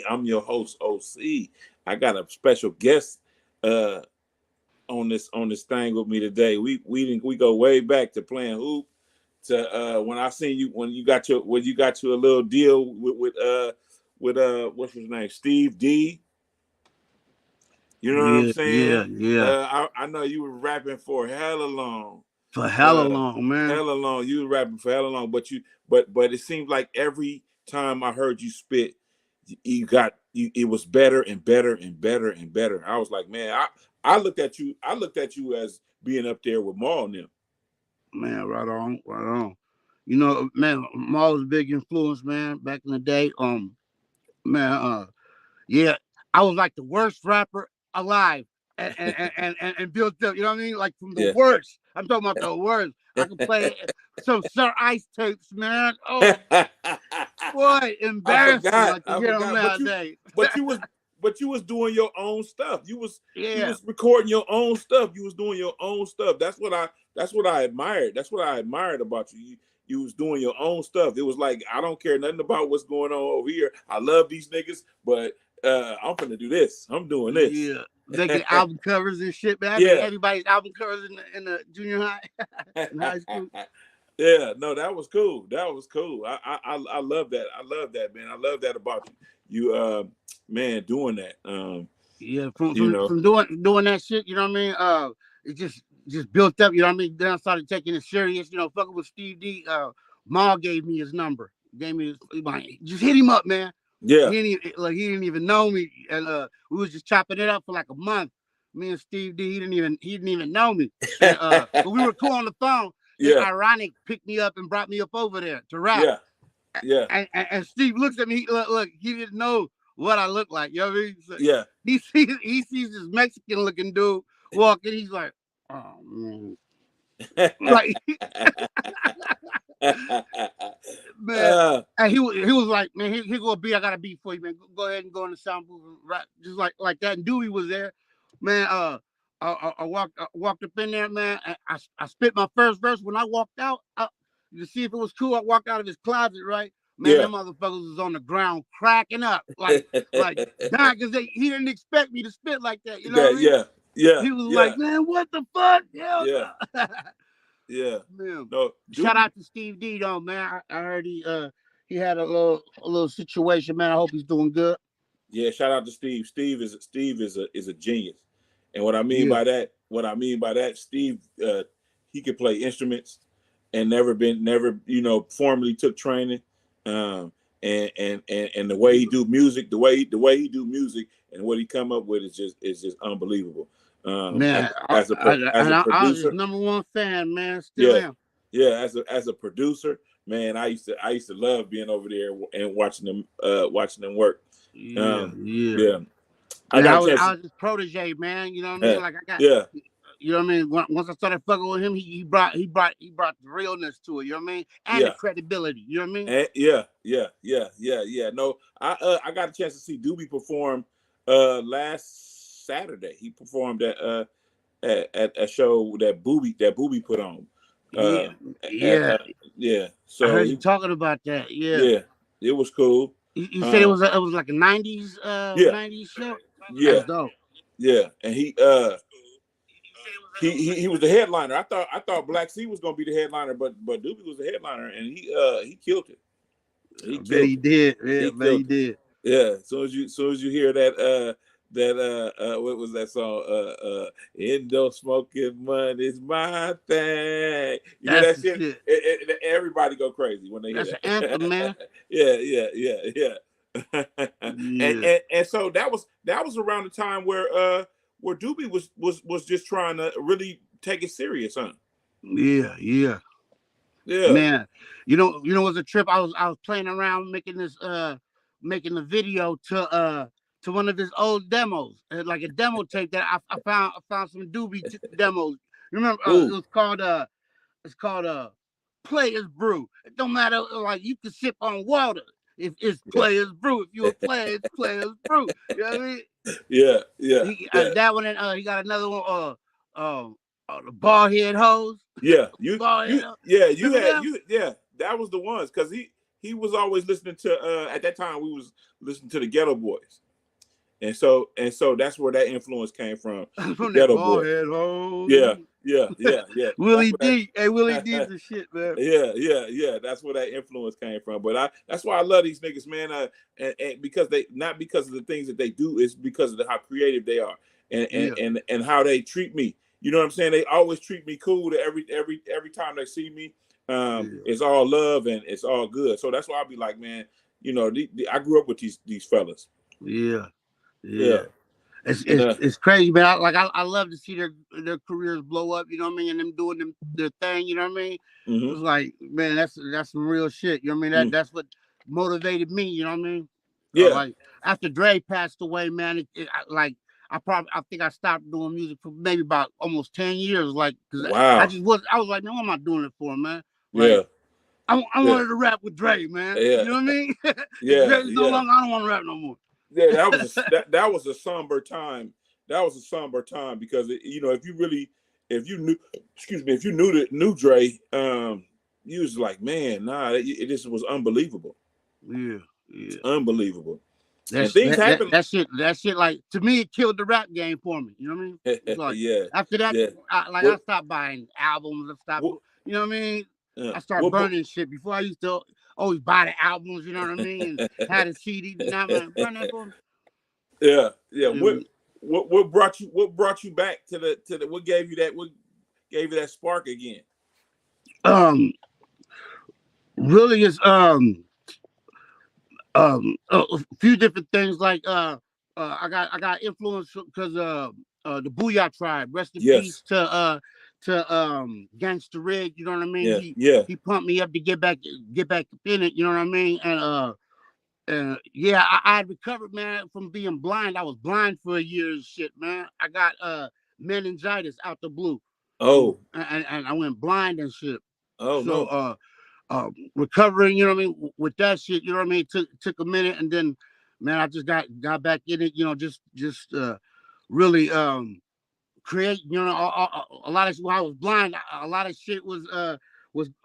I'm your host, OC. I got a special guest on this thing with me today. We go way back to playing hoop to when I seen you when you got your little deal with what's his name, Steve D. You know what I'm Yeah, saying? yeah, yeah. I know you were rapping for hella long. For hella long, man. Hella long. You were rapping for hella long, but it seems like every time I heard you spit, it was better and better and better and better. I was like, man, I looked at you as being up there with Maul and them. Man, right on, right on. You know, man, Maul was a big influence, man, back in the day. Man, yeah, I was like the worst rapper alive and built up, you know what I mean? Like from the Yeah. worst. I'm talking about the worst. I could play some Sir Ice tapes, man. Oh boy, embarrassing like to hear them nowadays. But you was doing your own stuff. You was Yeah, recording your own stuff. You was doing your own stuff. That's what I admired. That's what I admired about you. You was doing your own stuff. It was like, I don't care nothing about what's going on over here. I love these niggas, but I'm gonna do this. I'm doing this. yeah. Making album covers and shit, man. I made Yeah. everybody's album covers in the junior high in high school. Yeah, no, that was cool. That was cool. I love that. I love that, man. I love that about you. You man, doing that. Yeah, You know. from doing that shit, you know what I mean? It just built up, you know what I mean? Then I started taking it serious, you know, fucking with Steve D. Ma gave me his number. Gave me his, like, just hit him up, man. Yeah. He didn't even know me. And we was just chopping it up for like a month. Me and Steve D, he didn't even know me. And but we were cool on the phone. Yeah. Ironic picked me up and brought me up over there to rap. Yeah. Yeah. And Steve looks at me, look, he didn't know what I look like. You know what I mean? So Yeah. He sees this Mexican looking dude walking. He's like, oh man. Like man. And he was like, man, here go a beat. I got a beat for you, man. Go ahead and go in the sound booth and rap just like that. And Dewey was there. Man, I walked up in there, man. I spit my first verse. When I walked out, to see if it was cool, I walked out of his closet, right? Man, them motherfuckers was on the ground cracking up, like dying, because he didn't expect me to spit like that. You know what I mean? Yeah. He was like, man, what the fuck? Hell yeah. No. Yeah. Man. No, shout out to Steve D though, man. I heard he had a little situation, man. I hope he's doing good. Yeah, shout out to Steve. Steve is a genius. And what I mean by that, Steve, he could play instruments and never, formally took training. And the way he do music, the way he do music, and what he come up with is just unbelievable. Man, as a producer, I was his number one fan, man. Still am. Yeah, as a producer, man, I used to love being over there and watching them work. Yeah. I was his protege, man. You know what I mean? Like I got. Yeah. You know what I mean? Once I started fucking with him, he brought the realness to it. You know what I mean? And the credibility. You know what I mean? Yeah. No, I got a chance to see Doobie perform last Saturday. He performed at a show that Booby put on. Yeah. So I heard you talking about that. Yeah, it was cool. You said it was like a 90s 90s show. Yeah, that's dope. Yeah, and he was the headliner. I thought Black C was gonna be the headliner, but Doobie was the headliner, and he killed it. He did. Yeah, he did. Yeah, as soon as you hear that what was that song? Indo smoking money's my thing. You hear that shit? Everybody go crazy when they hear that. That's an anthem, man. Yeah. And so that was around the time where Doobie was just trying to really take it serious, huh? Yeah. Man, you know, it was a trip. I was playing around making a video to one of his old demos, like a demo tape that I found some Doobie demos. Remember, it was called Players Brew. It don't matter, like you can sip on water if it's Players Brew. If you're a player, it's Players Brew. You know what I mean? Yeah. That one, and he got another one. The bald head hose. Yeah, that was the ones, because he was always listening to. At that time, we was listening to the Ghetto Boys. And so that's where that influence came from. From that Ghetto ball Boy. head hole. Yeah. Willie D. Hey, Willie D's the shit, man. Yeah. That's where that influence came from. But that's why I love these niggas, man. And because they, not because of the things that they do, it's because of how creative they are and how they treat me. You know what I'm saying? They always treat me cool to every time they see me. It's all love and it's all good. So that's why I'll be like, man, you know, I grew up with these fellas. Yeah. It's crazy, man. I love to see their careers blow up. You know what I mean? And them doing their thing. You know what I mean? Mm-hmm. It's like, man, that's some real shit. You know what I mean? That's what motivated me. You know what I mean? Yeah. Like after Dre passed away, man, I think I stopped doing music for maybe about almost 10 years. Like, cause I was like, man, what am I doing it for, man? Like, I wanted to rap with Dre, man. You know what I mean? Dre's no longer, I don't want to rap no more. Yeah, that was a somber time. That was a somber time because you know, if you knew Dre, you was like, man, nah, it just was unbelievable. Yeah. It's unbelievable. And things happen. That shit, like, to me, it killed the rap game for me. You know what I mean? It's like, after that, I stopped buying albums. You know what I mean? I started burning shit. Before I used to always buy the albums, you know what I mean? And had a CD. Now, man, burn that for me. Yeah. What brought you back to the what gave you that spark again? Really is a few different things, like I got influence because the Booyah Tribe. Rest in peace to Gangsta Rig. You know what I mean? He pumped me up to get back in it. You know what I mean? And I had recovered, man, from being blind. I was blind for a year and shit, man. I got meningitis out the blue. Oh. And I went blind and shit. Oh, so, no. Recovering, you know what I mean, with that shit, you know what I mean, took a minute, and then, man, I just got back in it, you know, just really create, you know, a lot of shit. When I was blind, a lot of shit was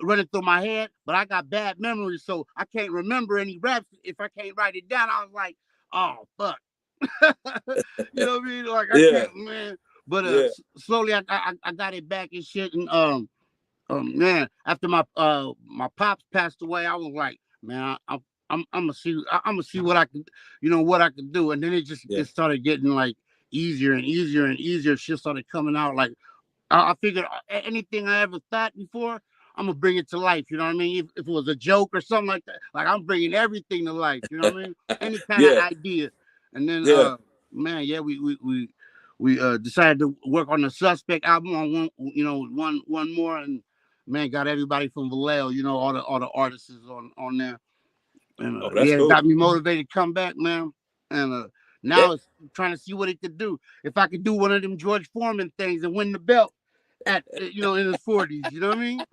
running through my head, but I got bad memory, so I can't remember any raps. If I can't write it down, I was like, oh fuck. You know what I mean? Like, I can't, man. But slowly I got it back and shit, and man, after my pops passed away, I was like, man, I'm gonna see what I can, you know, what I can do. And then it started getting like easier and easier and easier. Shit started coming out. Like, I figured anything I ever thought before, I'm gonna bring it to life. You know what I mean? If it was a joke or something like that, like, I'm bringing everything to life. You know what I mean? Any kind of idea. And then man, we decided to work on the Suspect album on one more, and man, got everybody from Vallejo, you know, all the artists on there. And cool. It got me motivated to come back, man. And now it's trying to see what it could do. If I could do one of them George Foreman things and win the belt at, you know, in his 40s, you know what I mean?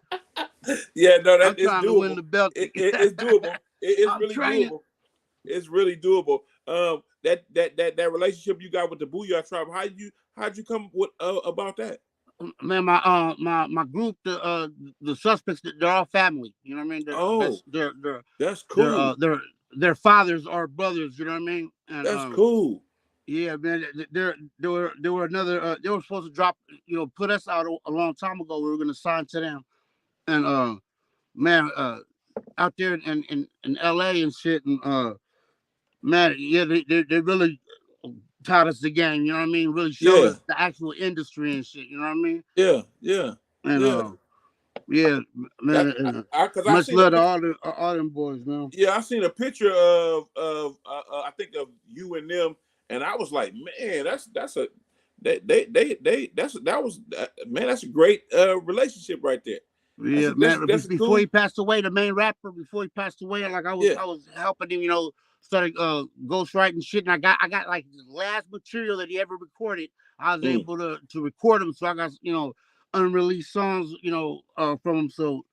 Yeah, no, that is doable. To win the belt. It's doable. It's really doable. It's really doable. That relationship you got with the Booyah Tribe, how'd you come with about that? Man, my group, the Suspects, they're all family. You know what I mean? That's cool. Their fathers are brothers. You know what I mean? And, that's cool. Yeah, man. They were another. They were supposed to drop, you know, put us out a long time ago. We were gonna sign to them, and man, out there in LA and shit, and man, they really taught us the game, you know what I mean? Really showed us the actual industry and shit, you know what I mean? Yeah. And man, much love to all them boys, man. Yeah, I seen a picture of I think of you and them, and I was like, man, that's a that's a great relationship right there. Yeah, man. Before he passed away, the main rapper, before he passed away, like I was helping him, you know, started ghostwriting shit, and I got like the last material that he ever recorded. I was able to record him, so I got, you know, unreleased songs, you know, from him. So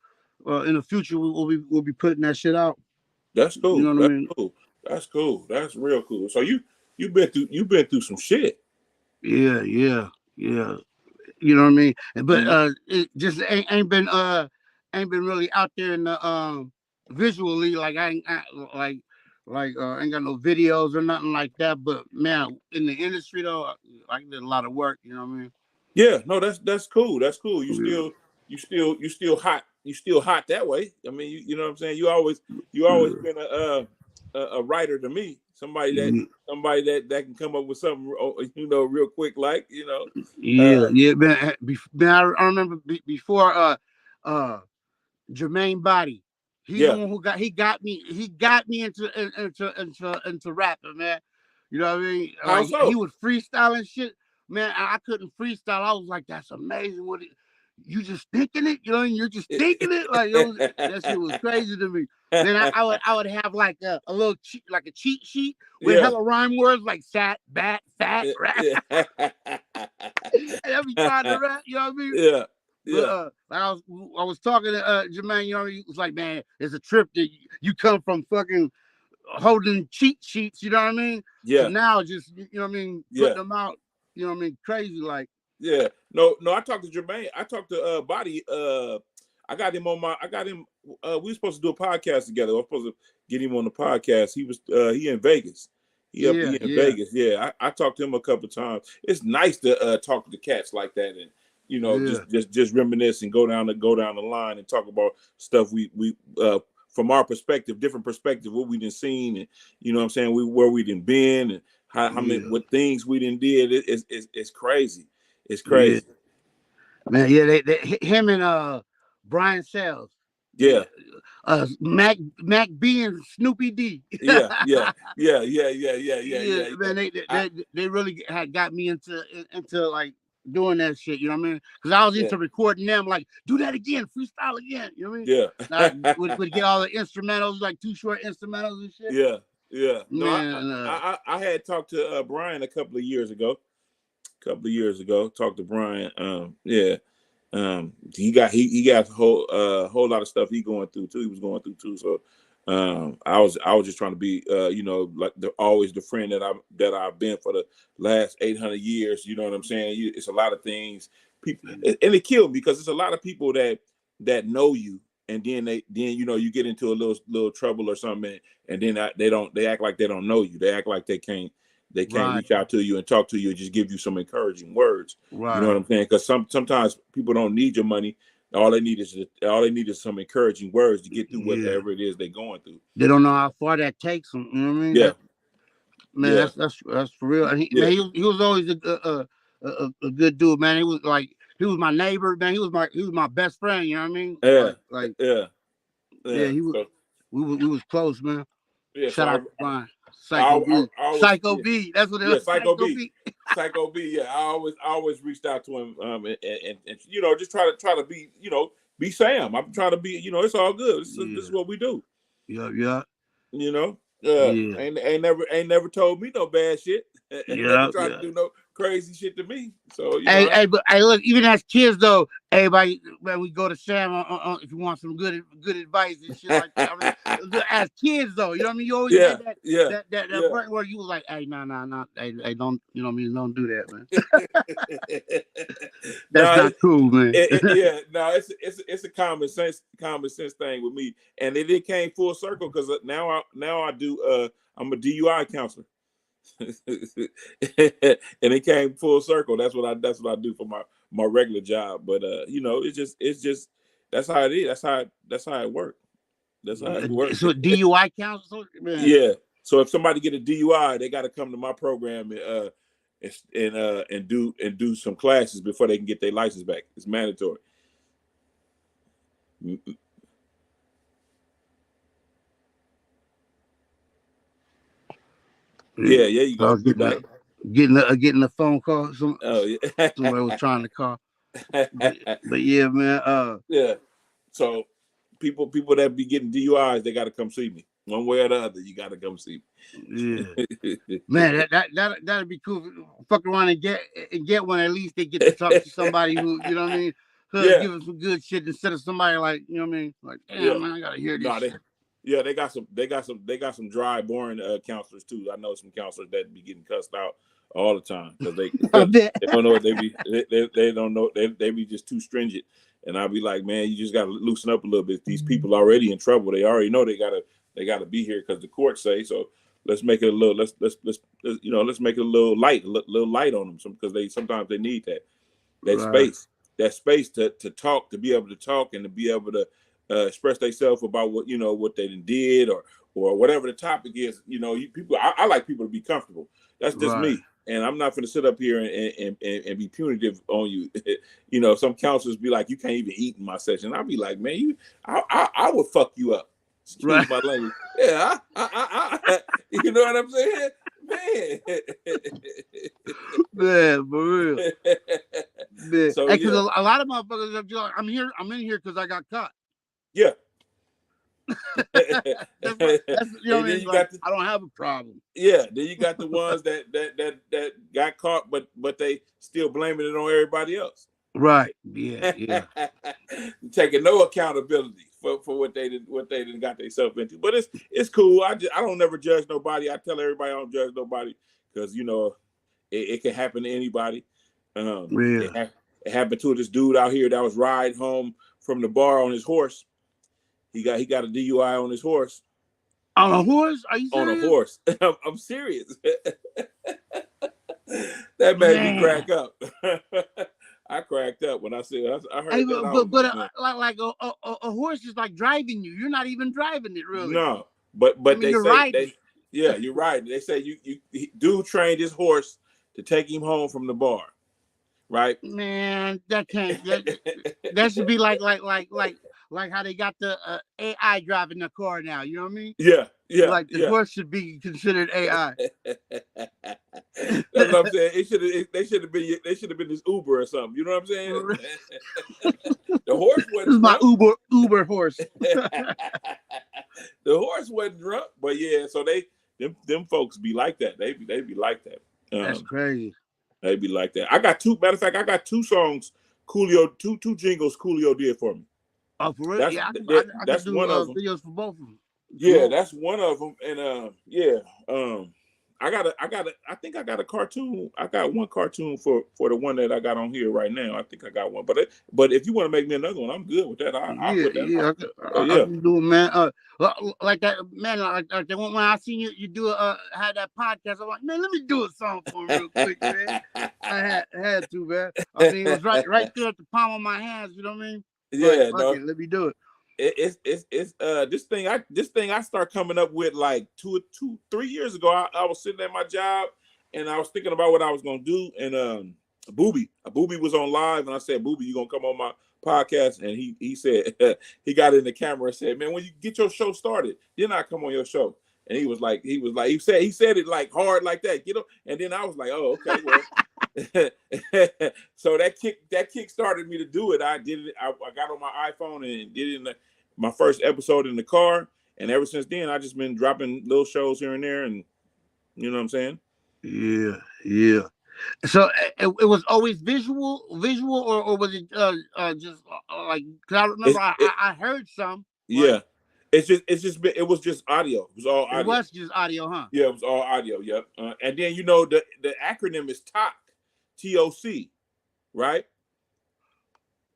in the future, we'll be putting that shit out. That's cool. You know what I mean? Cool. That's cool. That's real cool. So you've been through some shit. Yeah. You know what I mean? But it just ain't been really out there in the visually, like I ain't ain't got no videos or nothing like that. But man, in the industry though, I did a lot of work. You know what I mean? Yeah, no, that's cool. That's cool. Yeah. You still hot. You still hot that way. I mean, you know what I'm saying. You always been a writer to me. Somebody that can come up with something, real quick, like Yeah, man. I remember before Jermaine Body. He the one who got me into rapping, man. You know what I mean? How Like so? he was freestyling shit. Man, I couldn't freestyle. I was like, that's amazing. You just thinking it? You know, you're just thinking it? Like that shit was crazy to me. Then I would have like a little like a cheat sheet with hella rhyme words like sat, bat, fat, rap. And I'd be trying to rap, you know what I mean? Yeah. But I was talking to Jermaine, you know, he was like, man, it's a trip that you come from fucking holding cheat sheets, you know what I mean? Yeah. So now just, you know what I mean, putting them out, you know what I mean, crazy like. Yeah. No, I talked to Jermaine. I talked to Body. I got him. We were supposed to do a podcast together. I was supposed to get him on the podcast. He was he in Vegas. He in Vegas. Yeah. I talked to him a couple of times. It's nice to talk to the cats like that and just reminisce and go down the line and talk about stuff we from our perspective, different perspective, what we done seen, and you know what I'm saying, where we done been, and how many what things we done did. It's crazy. It's crazy. Yeah. Man, yeah, they him and Brian Sells. Yeah. Mac B and Snoopy D. Yeah. Man, they really had got me into like doing that shit, you know what I mean? Because I was into recording them, like, do that again, freestyle again, you know what I mean? Yeah. Would get all the instrumentals, like 2 short instrumentals and shit. Yeah. No, man, I had talked to Brian a couple of years ago. Talked to Brian. He got a whole lot of stuff he going through too. He was going through too. So I was just trying to be like always the friend that I've been for the last 800 years. You know what I'm saying? It's a lot of things people, and it killed me because it's a lot of people that know you, and then you get into a little trouble or something, and then they act like they don't know you. They act like they can't reach out to you and talk to you and just give you some encouraging words. Right. You know what I'm saying? Because sometimes people don't need your money. All they need is some encouraging words to get through whatever it is they're going through. They don't know how far that takes them. You know what I mean? Yeah. Man, that's for real. And he was always a good dude, man. He was my neighbor, man. He was my best friend. You know what I mean? Yeah. He was. We was close, man. Yeah. Shout out to Brian. Psycho B. That's what it was. Psycho B. Psycho B. Yeah. I always reached out to him and just try to be be Sam. I'm trying to be it's all good. This is what we do. Yeah. Ain't never told me no bad shit. Never tried to do no crazy shit to me. So but look, even as kids though, everybody when we go to Sam if you want some good advice and shit like that. I mean, as kids though, you know what I mean? You always had that point where you was like, hey, no, hey, don't, you know what I mean? Don't do that, man. That's not cool, man. It's a common sense thing with me, and it came full circle because now I do I'm a DUI counselor. And it came full circle. That's what I do for my regular job. But it's just that's how it is. That's how it works. That's how it works. So DUI counselor, man. Yeah. So if somebody get a DUI, they got to come to my program and do some classes before they can get their license back. It's mandatory. Yeah, you go. Getting a phone call. Somebody was trying to call. But yeah, man. Yeah. So people that be getting DUIs, they got to come see me. One way or the other, you got to come see me. Yeah. Man, that'd be cool. Fuck around and get one. At least they get to talk to somebody who, you know what I mean, give them some good shit instead of somebody like, you know what I mean, like, damn, man, I gotta hear this. Yeah, they got some dry, boring counselors too. I know some counselors that be getting cussed out all the time because they don't know what they don't know they be just too stringent. And I'll be like, man, you just got to loosen up a little bit. These people already in trouble. They already know they gotta be here because the court say so. Let's make it a little let's make it a little light on them because sometimes they need that Right. space to talk, to be able to talk and to be able to express themselves about what they did or whatever the topic is. I like people to be comfortable. That's just me. And I'm not going to sit up here and be punitive on you. Some counselors be like, you can't even eat in my session. I'll be like, man, I would fuck you up. Excuse my language. Yeah, you know what I'm saying? Man, for real. Man. So because a lot of motherfuckers are just like, I'm in here because I got caught. Yeah. that's I don't have a problem. Yeah, then you got the ones that got caught, but they still blaming it on everybody else. Right. Yeah. Taking no accountability for what they didn't got themselves into. But it's cool. I don't never judge nobody. I tell everybody I don't judge nobody because it can happen to anybody. It happened to this dude out here that was riding home from the bar on his horse. He got a DUI on his horse. On a horse? Are you serious? On a horse. I'm serious. That made me crack up. I cracked up when I said I heard that. Like a horse is like driving you. You're not even driving it, really. No, but they say you're right. They say you dude trained his horse to take him home from the bar, right? Man, that can't. That should be like how they got the AI driving the car now. You know what I mean? Yeah. Like the horse should be considered AI. That's what I'm saying. They should have been this Uber or something. You know what I'm saying? The horse wasn't. This is my Uber horse. The horse wasn't drunk, but yeah. So them folks be like that. They be like that. That's crazy. They be like that. I got two. Matter of fact, I got two songs. Coolio, two jingles. Coolio did for me. Oh, for real? That's do one of them. Videos for both of them. Yeah, that's one of them. And I think I got a cartoon. I got one cartoon for the one that I got on here right now. I think I got one. But if you want to make me another one, I'm good with that. I'll put that. I can do it, man. Like that, man. Like the one when I seen you do had that podcast. I'm like, man, let me do a song for him real quick, man. I had to, man. I mean, it was right there at the palm of my hands. You know what I mean? Yeah, let me do it. It's this thing I start coming up with like 3 years ago. I was sitting at my job and I was thinking about what I was gonna do. And Booby was on live, and I said, Booby, you gonna come on my podcast? And he said he got in the camera and said, man, when you get your show started, then I come on your show. And he said it like hard like that, And then I was like, oh, okay, well. So that kick started me to do it. I did it. I got on my iPhone and did it in my first episode in the car. And ever since then, I just been dropping little shows here and there. And you know what I'm saying? Yeah. So it was always visual, or was it just like? Cause I remember I heard some. Yeah. It was just audio. It was all audio. It was just audio, huh? Yeah, it was all audio. Yep. And then the acronym is TOC. TOC, right?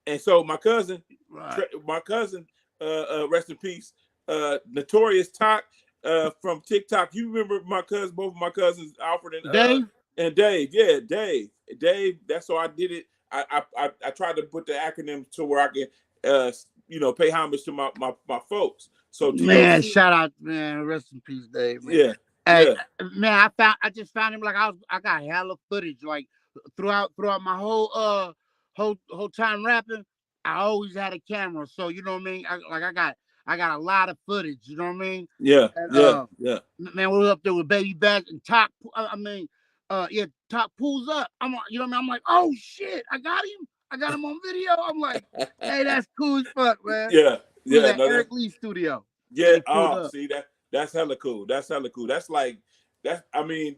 And so my cousin, rest in peace, Notorious TOC from TikTok. You remember both of my cousins, Alfred and Dave? Yeah, Dave. That's how I did it. I tried to put the acronym to where I can, pay homage to my folks. So man, shout out, man, rest in peace, Dave. Man. Yeah. Hey, man, I just found him like I got hella footage like. Throughout my whole time rapping, I always had a camera. So you know what I mean. I got a lot of footage. You know what I mean. Yeah. And, yeah. Man, we were up there with Baby Back and Top. Top pulls up. You know what I mean. I'm like, oh shit, I got him. I got him on video. I'm like, hey, that's cool as fuck, man. Yeah. Eric Lee studio. Yeah. Oh, see that's hella cool. That's hella cool. That's like that. I mean.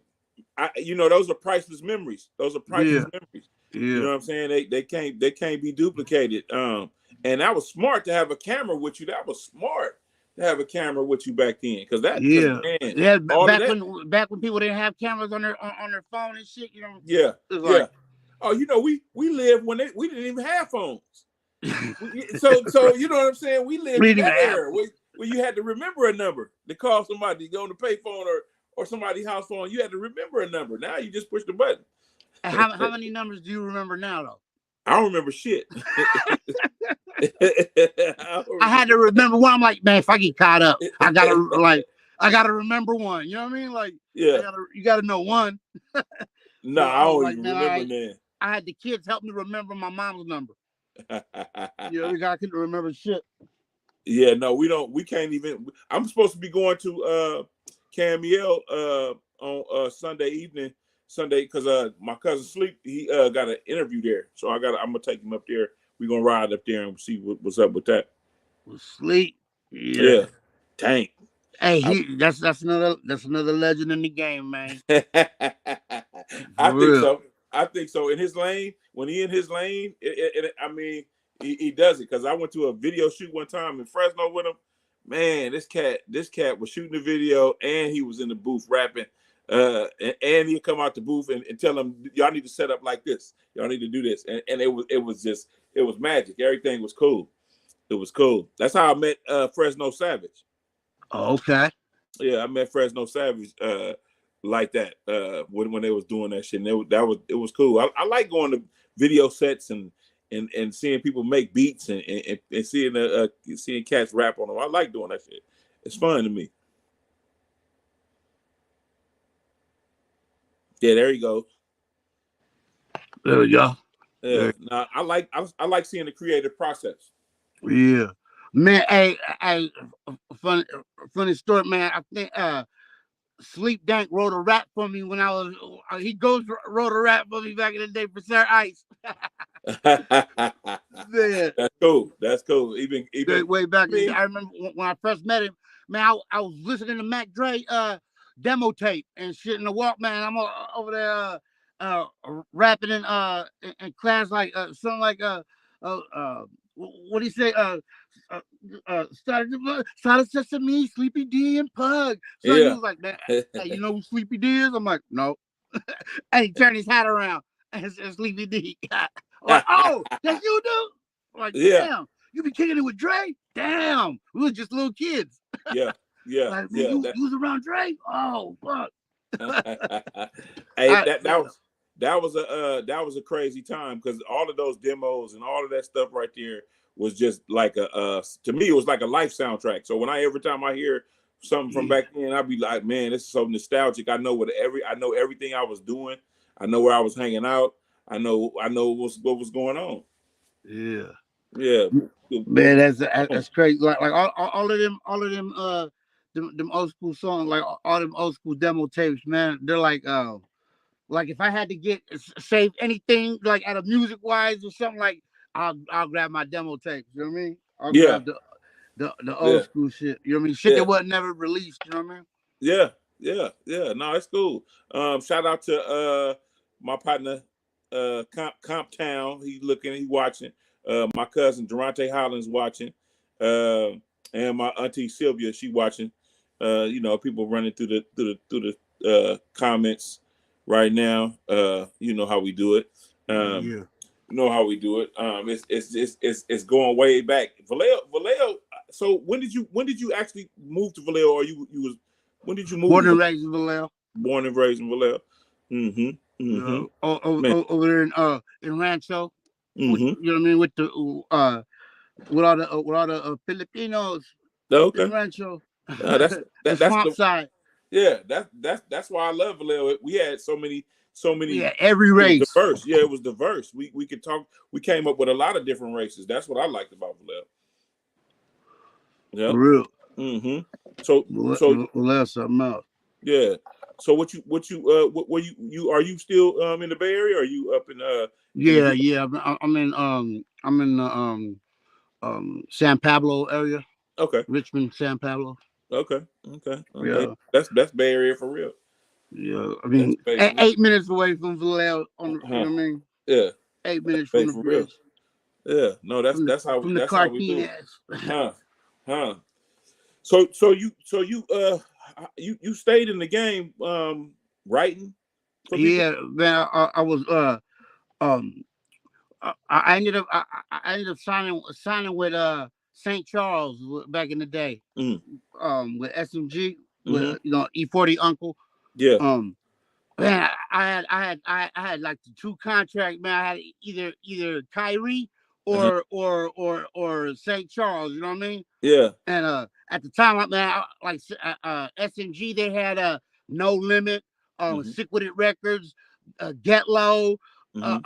Those are priceless memories. Those are priceless memories. Yeah. You know what I'm saying? They can't be duplicated. And that was smart to have a camera with you. That was smart. to have a camera with you back then, because man, yeah. all Back of that, when people didn't have cameras on their phone and shit, you know. Yeah, it was yeah. like, Oh, you know, we lived when we didn't even have phones. So you know what I'm saying? We lived in that era where you had to remember a number to call somebody, to go on the payphone or somebody's house phone. You had to remember a number. Now you just push the button. How many numbers do you remember now, though? I don't remember shit. I had to remember one. I'm like, man, if I get caught up, I gotta remember one. You know what I mean? Like, yeah, you gotta know one. No, so I don't even remember that. I had the kids help me remember my mom's number. I couldn't remember shit. Yeah, no, we don't. We can't even. I'm supposed to be going to Camille on Sunday evening, because my cousin Sleep, he got an interview there, so I'm gonna take him up there. We're gonna ride up there and see what's up with that. Sleep, yeah. Tank. Hey, that's another legend in the game, man. I think so. In his lane, when he in his lane, I mean, he does it. Because I went to a video shoot one time in Fresno with him. Man, this cat was shooting the video and he was in the booth rapping. And he'd come out the booth and tell them, y'all need to set up like this. Y'all need to do this. And it was magic. Everything was cool. It was cool. That's how I met Fresno Savage. Oh, okay. Yeah, I met Fresno Savage like that when they was doing that shit. And it was cool. I like going to video sets and seeing people make beats and seeing cats rap on them. I like doing that shit. It's fun to me. Yeah, there you go. There we go. Yeah. Now I like seeing the creative process. Yeah. Man, hey, funny story, man. I think Sleep Dank wrote a rap for me when I was. He wrote a rap for me back in the day for Sir Ice. Yeah. That's cool. Even way back in the day, I remember when I first met him. Man, I was listening to Mac Dre demo tape and shit in the Walkman. I'm over there rapping in class like something like what do you say? Started Sesame, Sleepy D, and Pug. So he was like, man, hey, you know who Sleepy D is? I'm like, no. And he turned his hat around and said Sleepy D. I'm like, oh, that's you, dude? I'm like, damn, you be kicking it with Dre? Damn, we was just little kids. Yeah. Like, you was around Dre? Oh, fuck. Hey, that was a crazy time, because all of those demos and all of that stuff right there was just like to me it was like a life soundtrack. So every time I hear something from back then, I'd be like, man, this is so nostalgic. I know everything I was doing. I know where I was hanging out. I know what was going on. Yeah. Man, that's crazy. Like all of them old school songs, like all them old school demo tapes, man. They're like if I had to save anything like out of music wise or something, like I'll grab my demo tapes. You know what I mean? I'll grab the old school shit. You know what I mean? Shit that wasn't never released. You know what I mean? Yeah. No, it's cool. Shout out to my partner Comp Town. He's watching. My cousin Durante Hollins watching. And my auntie Sylvia, she watching. People running through the comments right now. You know how we do it. You know how we do it. It's going way back. Vallejo. So when did you actually move to Vallejo, or when did you move? Born and raised in Vallejo. Born and raised in Vallejo. Over there in Rancho. You know what I mean? With all the Filipinos. Okay. In Rancho. That's swamp side. Yeah, that's why I love Vallejo. We had so many. Yeah, every race. Diverse. Yeah, it was diverse. We could talk. We came up with a lot of different races. That's what I liked about Vallejo. Yeah. For real. So that's something else. Yeah. So are you still in the Bay Area, or are you up in Yeah. I'm in the San Pablo area. Okay. Richmond, San Pablo. Okay. Yeah. That's Bay Area for real. Yeah, I mean, 8 minutes away from Vallejo. You know what I mean? Yeah. 8 minutes from the bridge. Yeah. No, that's how from that's the how we do. So you stayed in the game writing for people? Yeah, man. I was um I ended up signing with St. Charles back in the day. With SMG with E40 Uncle. Yeah. Man, I had like the 2 contracts. Man, I had either Kyrie or St. Charles. You know what I mean? Yeah. And at the time, man, like SMG, they had No Limit, Sick With It Records, Get Low, what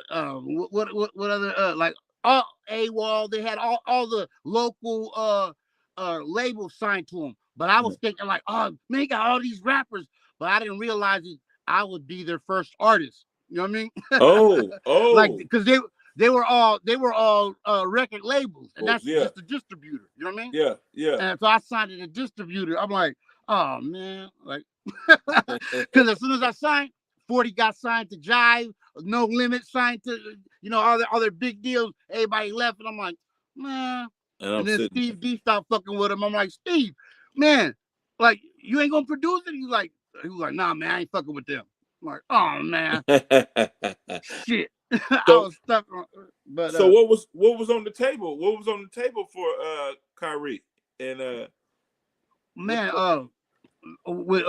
other like all AWOL. They had all the local labels signed to them. But I was thinking like, oh man, they got all these rappers, but I didn't realize it. I would be their first artist. You know what I mean? Oh. Like because they were all record labels, and that's just a distributor. You know what I mean? Yeah, yeah. And so I signed to the distributor. I'm like, oh man, like, because as soon as I signed, 40 got signed to Jive, No Limit signed to, all their big deals. Everybody left, and I'm like, man. And then Steve D stopped fucking with him. I'm like, Steve, man, like you ain't gonna produce it? He was like, nah, man, I ain't fucking with them. I'm like, oh man, shit. I was stuck on, but so what was on the table? What was on the table for Kyrie and man, with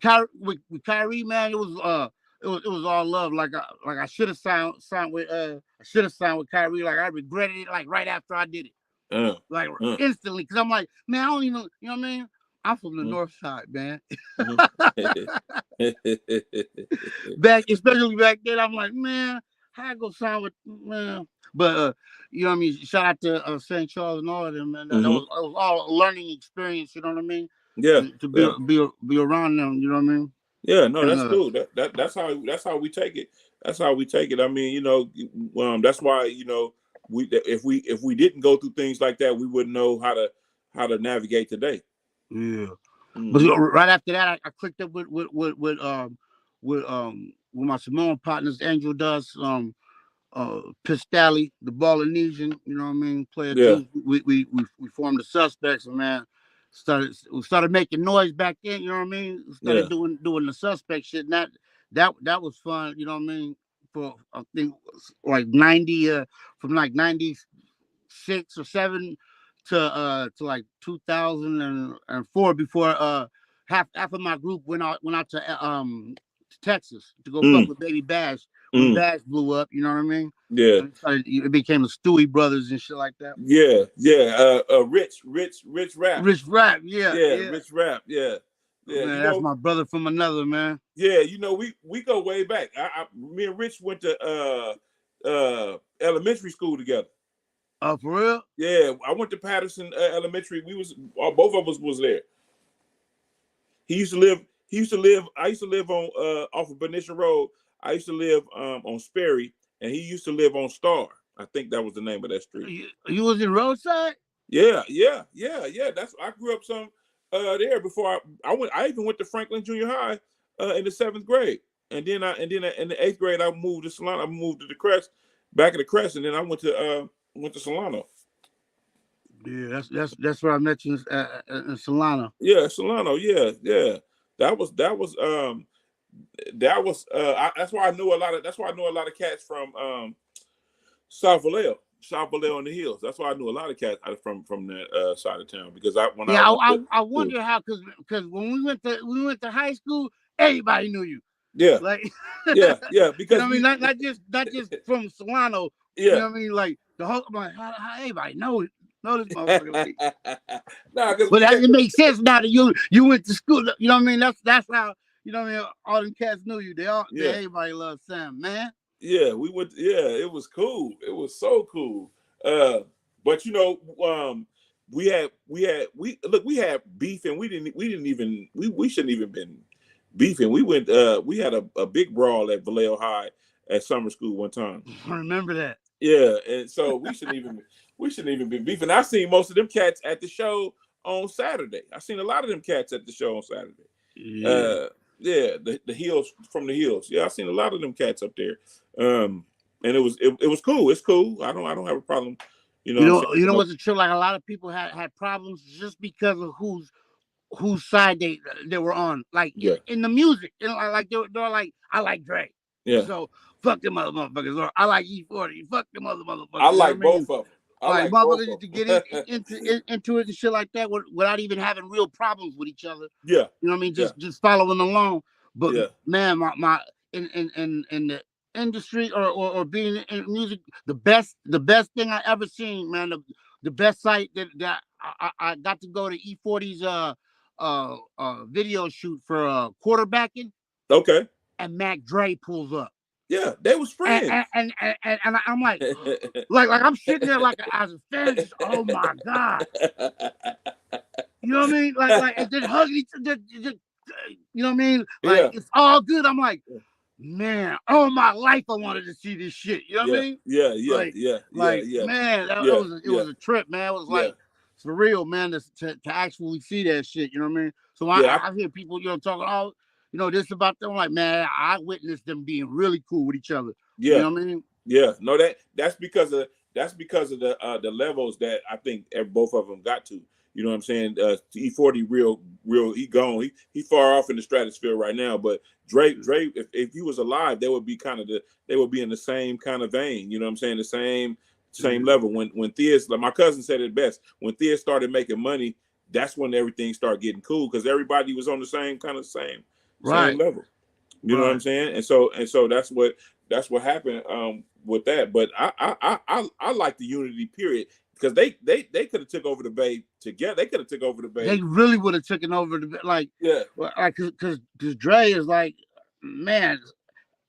Kyrie, man, it was all love. Like I should have signed with Kyrie. Like I regretted it like right after I did it. Like instantly, because I'm like, man, I don't even, you know what I mean? I'm from the North Side, man. Especially back then, I'm like, man, how I go sign with, man? But you know what I mean? Shout out to St. Charles and all of them, man. That was all a learning experience. You know what I mean? Yeah. To be around them. You know what I mean? Yeah. No, that's cool. That's how we take it. That's how we take it. I mean, that's why if we didn't go through things like that, we wouldn't know how to navigate today. Yeah. But right after that, I clicked up with my Samoan partners, Angel Dust, Pistali, the Balinesian, you know what I mean, player too. We formed the Suspects, and man, started making noise back then, you know what I mean? Started doing the Suspect shit, and that was fun, you know what I mean? For I think like 90 from like 96 or 7 to like 2004 before half of my group went out to Texas to go fuck with Baby Bash when Bash blew up, you know what I mean? Yeah. It became the Stewie Brothers and shit like that. Yeah. Rich Rap. Rich Rap, yeah. Rich Rap, yeah. Man, that's my brother from another, man. Yeah, we go way back. Me and Rich went to elementary school together. Oh, for real? Yeah, I went to Patterson Elementary. Both of us was there. I used to live on off of Benicia Road. I used to live on Sperry, and he used to live on Star. I think that was the name of that street. You was in Roadside? Yeah. I grew up there before I even went to Franklin Junior High in the 7th grade, and then in the 8th grade I moved to Solano. I moved to the Crest, back at the Crest, and then I went to Solano. Yeah, that's where I met you in Solano. Yeah, Solano. Yeah. That's why I know a lot of. That's why I know a lot of cats from South Vallejo in the hills. That's why I knew a lot of cats from that side of town, because I wonder how, because when we went to high school, everybody knew you. Yeah, like yeah, because I mean, not just from Solano. Yeah, you know what I mean, like the whole. I'm like, how everybody know this motherfucker? But it makes sense now that you went to school. You know what I mean? That's how, you know what I mean, all them cats knew you. Everybody loves Sam, man. Yeah, we went. Yeah, it was cool. It was so cool. But we had beef, and we shouldn't even been beefing. We had a big brawl at Vallejo High at summer school one time. I remember that. Yeah, and so we shouldn't even be beefing. I seen most of them cats at the show on Saturday. I seen a lot of them cats at the show on Saturday. Yeah. The hills from the hills. Yeah, I seen a lot of them cats up there. And it was cool. It's cool. I don't have a problem You know what I'm saying? You know what's a trip? Like a lot of people had problems just because of whose side they were on. Like in the music, like they're like, I like Dre, so fuck them other motherfuckers, or I like E40, fuck them other motherfuckers. I like both of them. Like motherfuckers used to get into it and shit like that without even having real problems with each other. Yeah, you know what I mean. Just following along. But man, my in the industry or being in music, the best thing I ever seen, man. The best site that I got to go to E40's video shoot for quarterbacking. Okay. And Mac Dre pulls up. Yeah, they was friends. And I'm like, like I'm sitting there like as a fan, just, oh my God. You know what I mean? Like and then hugging each other, you know what I mean? Like it's all good. I'm like, man, all my life I wanted to see this shit. You know what I mean? Yeah. Man, it was a trip, man. It was like for real, man, to actually see that shit. You know what I mean? So I hear people, talking this about them. I'm like, man, I witnessed them being really cool with each other. Yeah. You know what I mean? Yeah. No, that's because of the levels that I think both of them got to. You know what I'm saying? E40 real he gone. He far off in the stratosphere right now. But Dre, if he was alive, they would be in the same kind of vein. You know what I'm saying? The same level. When Theus, like my cousin said it best, when Theus started making money, that's when everything started getting cool because everybody was on the same level. You know what I'm saying? And so that's what happened with that. But I like the unity period because they could have took over the Bay together. They could have took over the Bay. They really would have taken over the like because Dre is like, man,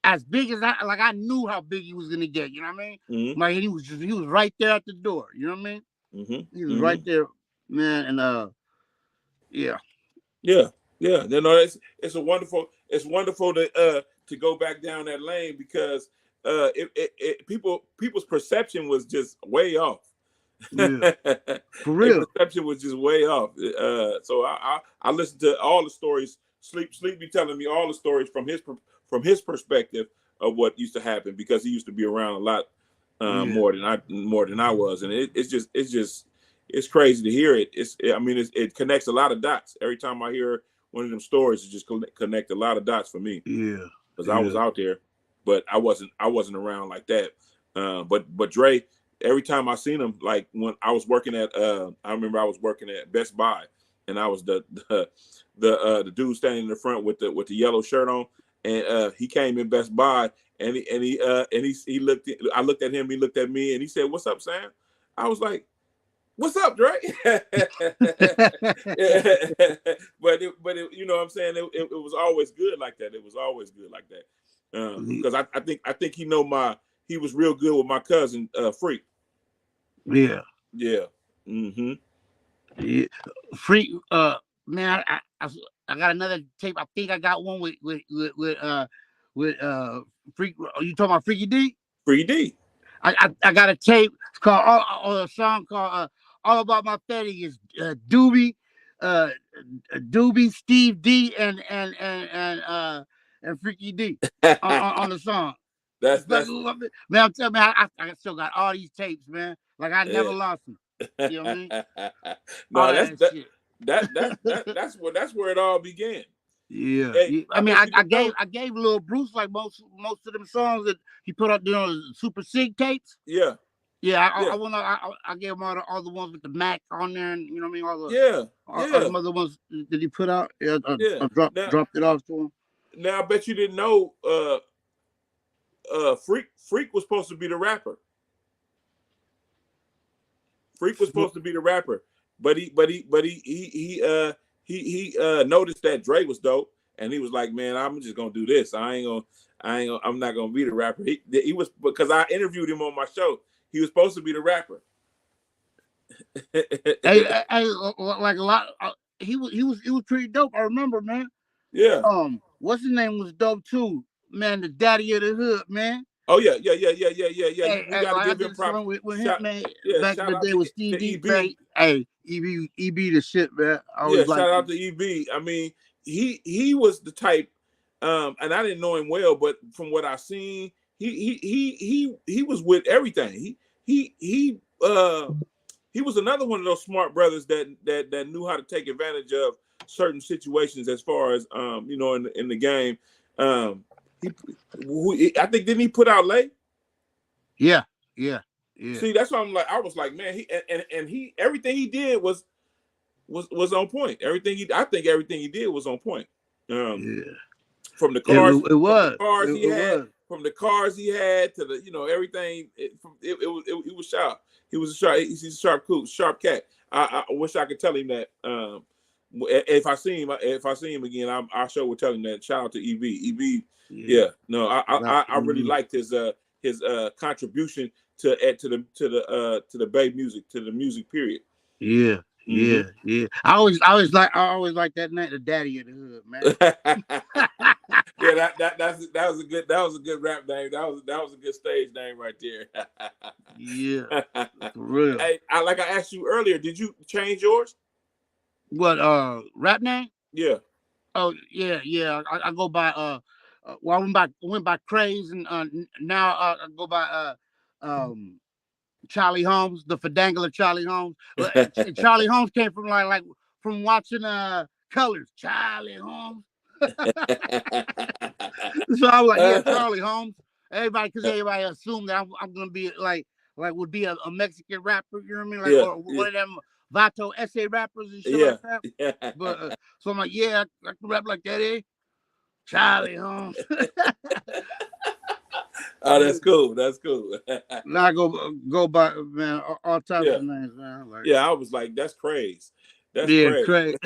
as big as I knew how big he was gonna get. You know what I mean? Mm-hmm. Like he was right there at the door. You know what I mean? Mm-hmm. He was right there, man. And yeah. You know, it's wonderful to go back down that lane because people's perception was just way off. Yeah, for real. Their perception was just way off. So I listened to all the stories. Sleep be telling me all the stories from his perspective of what used to happen because he used to be around a lot more than I was, and it's crazy to hear it. It connects a lot of dots. Every time I hear one of them stories, it just connect a lot of dots for me. Yeah, because I was out there, but I wasn't around like that. But Dre, every time I seen him, like when I was working at, I remember I was working at Best Buy, and I was the dude standing in the front with the yellow shirt on, and he came in Best Buy, and he looked. I looked at him, he looked at me, and he said, "What's up, Sam?" I was like, "What's up, Dre?" but you know what I'm saying? It was always good like that. It was always good like that. Because I think he was real good with my cousin Freak. Yeah. Yeah. Mm-hmm. Yeah. Freak. Man, I got another tape. I think I got one with Freak. Are you talking about Freaky D? Freaky D. I got a tape. It's called a song called All About My Fetty. Is Doobie, Steve D, and Freaky D on the song. That's man. I'm telling you, I still got all these tapes, man. Like I never lost them. You know what I mean? No, that's where it all began. Yeah, hey, I mean, I gave Lil Bruce like most of them songs that he put out there on the Super Sig tapes. Yeah. I gave him all the ones with the Mac on there, and you know what I mean, all the other ones that he put out. I dropped it off to him. Now I bet you didn't know. Freak was supposed to be the rapper. Freak was supposed to be the rapper, but he noticed that Dre was dope, and he was like, "Man, I'm just gonna do this. I'm not gonna be the rapper." He was, because I interviewed him on my show. He was supposed to be the rapper. hey, like a lot. He was pretty dope. I remember, man. Yeah. What's his name was dope too, man. The daddy of the hood, man. Oh yeah. Hey, we gotta give him props. With him, man. Back in the day with Steve D. Hey, EB the shit, man. Shout out to EB. I mean, he was the type, and I didn't know him well, but from what I seen, he was with everything. He he was another one of those smart brothers that knew how to take advantage of certain situations as far as in the game. I think didn't he put out Lay? Yeah. See, that's why I was like, man, he everything he did was on point. I think everything he did was on point. From the cars, it was. From the cars he had to the everything. It was sharp. He's a sharp cat. I wish I could tell him that. If I see him again, I sure would tell him that. Shout out to EB. EB, yeah. No, I really liked his contribution to the Bay music, to the music period. Yeah. I always like that name, the Daddy of the Hood, man. Yeah, that was a good rap name. That was a good stage name right there. Yeah, for real. Hey, like I asked you earlier, did you change yours? What rap name? Yeah. Oh yeah. I go by well, I went by Craze, and now I go by Charlie Holmes, the Fadangler Charlie Holmes. Charlie Holmes came from like from watching Colors. Charlie Holmes. So I was like, yeah, Charlie Holmes. Because everybody assumed that I'm gonna be like would be a Mexican rapper. You know what I mean? Like or one of them Vato essay rappers and shit like that. Yeah. But so I'm like, yeah, I can rap like that, eh? Charlie Holmes. Oh, that's cool. That's cool. Now I go by, man, all types of names, man. Like, yeah, I was like, that's crazy. That's crazy.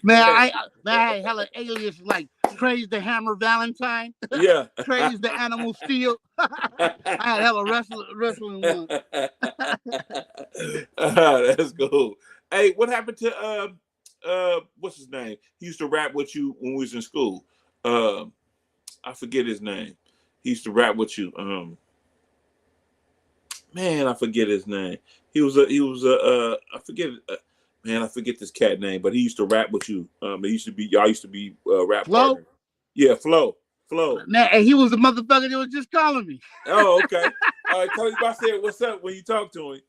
Man, I had hella alias like Craze the Hammer Valentine. Yeah. Craze the Animal Steel. I had hella wrestling one. That's cool. Hey, what happened to what's his name? He used to rap with you when we was in school. I forget his name. He used to rap with you. Man, I forget his name. He was I forget man, I forget this cat name, but he used to rap with you. Y'all used to be rap partners. Yeah, Flo. Man, and he was the motherfucker that was just calling me. Oh, okay. All right, tell him I said what's up when you talk to him.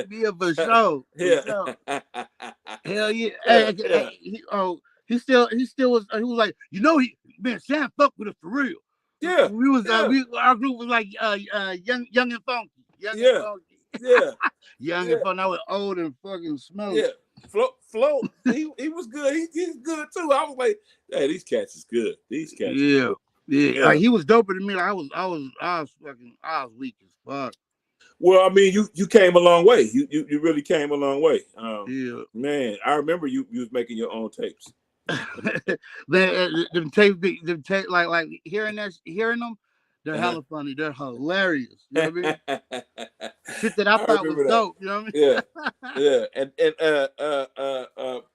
Yeah, for sure. Yeah. Hell yeah. He was like, Sam fuck with us for real. Yeah. Our group was like young and funky. Yeah. Young and funky. I was old and fucking smoked. Yeah. Flo, he was good. He's good too. I was like, hey, these cats is good. These cats. Yeah. Like, he was doper than me. Like, I was weak as fuck. Well, I mean, you came a long way. You really came a long way. Yeah. Man, I remember you was making your own tapes. them tapes, like hearing them, they're hella funny. They're hilarious. You know what I mean? Shit that I thought was dope. You know what I mean? Yeah.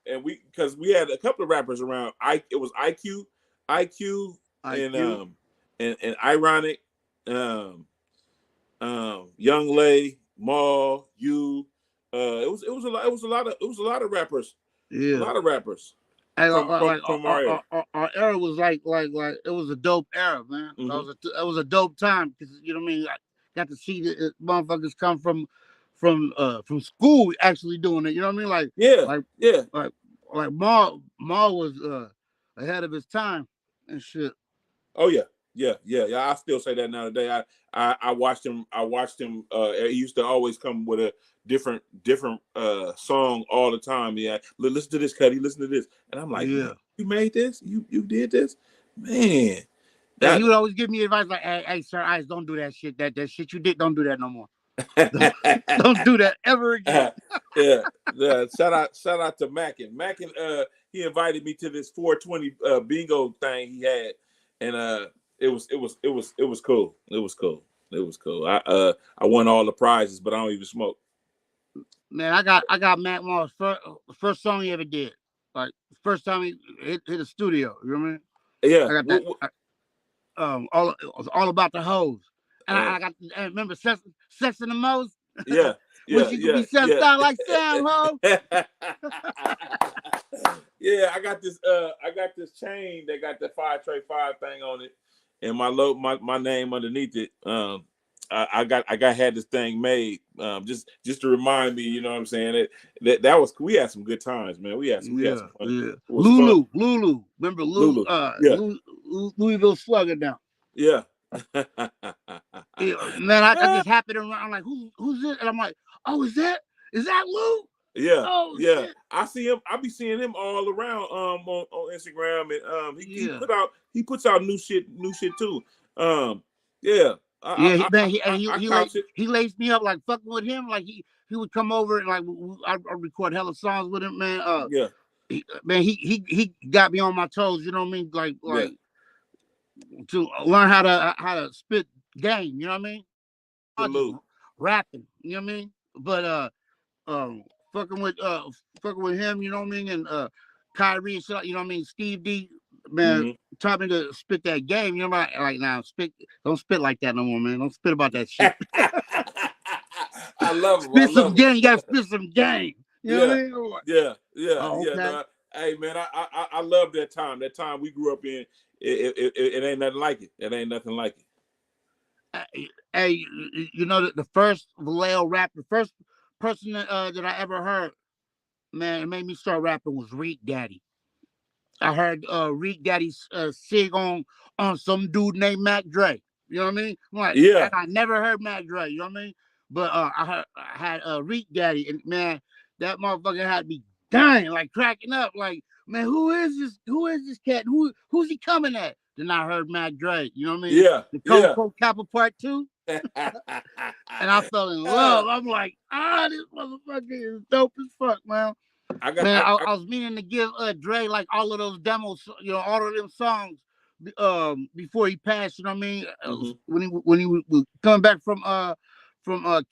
And we had a couple of rappers around. It was IQ, and Ironic, Young Lay, Maul, you. It was a lot of rappers. Yeah. A lot of rappers. From our era was like it was a dope era, man. Mm-hmm. That was a dope time, because you know what I mean. I got to see the motherfuckers come from school actually doing it. You know what I mean? Like Maul was ahead of his time and shit. Oh yeah. I still say that now today. I watched him. He used to always come with a different song all the time. Yeah, listen to this, Cuddy. Listen to this, and I'm like, yeah, you made this. You did this, man. He would always give me advice like, hey, sir, Ice, don't do that shit. That shit you did, don't do that no more. Don't do that ever again. Yeah. Shout out to Mackin. Mackin, he invited me to this 420 bingo thing he had, and it was cool. It was cool. I won all the prizes, but I don't even smoke. Man, I got Mac Mall's first song he ever did. Like, first time he hit a studio. You know what I mean? Yeah. I got that. It was all about the hoes. And I got. I remember Sex and the Most. Yeah. Wish you could be sexed out like Sam, ho. Yeah, I got this chain that got the 5 Trey 5 thing on it, and my name underneath it. had this thing made just to remind me, you know what I'm saying? That was, we had some good times, man. We had some fun. Yeah. It was fun. Lulu. Remember Lulu? Yeah. Louisville Slugger down. Yeah. Yeah, man, I just happened around. I'm like, who's this? And I'm like, oh, is that Lou? Yeah. Oh, yeah. shit. I see him. I be seeing him all around on Instagram, and he puts out new shit too. Yeah. He laced me up like fucking with him. Like he would come over and like I record hella songs with him, man. Yeah. He got me on my toes. You know what I mean? Like yeah. to learn how to spit game. You know what I mean? Salute. Rapping. You know what I mean? But fucking with him. You know what I mean? And Kyrie, you know what I mean? Steve D, man, taught me to spit that game. You know, like now, don't spit like that no more, man. Don't spit about that shit. I love spit some game. You gotta spit some game. You know what I mean? Yeah. Oh, okay. No, hey, man, I love that time. That time we grew up in. It ain't nothing like it. It ain't nothing like it. Hey, you know the first Vallejo rap, the first person that I ever heard, man, it made me start rapping was Reek Daddy. I heard Reek Daddy sing on some dude named Mac Dre. You know what I mean? I'm like, yeah. I never heard Mac Dre. You know what I mean? But I had Reek Daddy, and man, that motherfucker had me dying, like cracking up, like, man, who is this? Who is this cat? Who's he coming at? Then I heard Mac Dre. You know what I mean? Yeah. The Cold Kappa Part 2. And I fell in love. I'm like, this motherfucker is dope as fuck, man. I was meaning to give Dre like all of those demos, you know, all of them songs before he passed. You know what I mean? When he was coming back from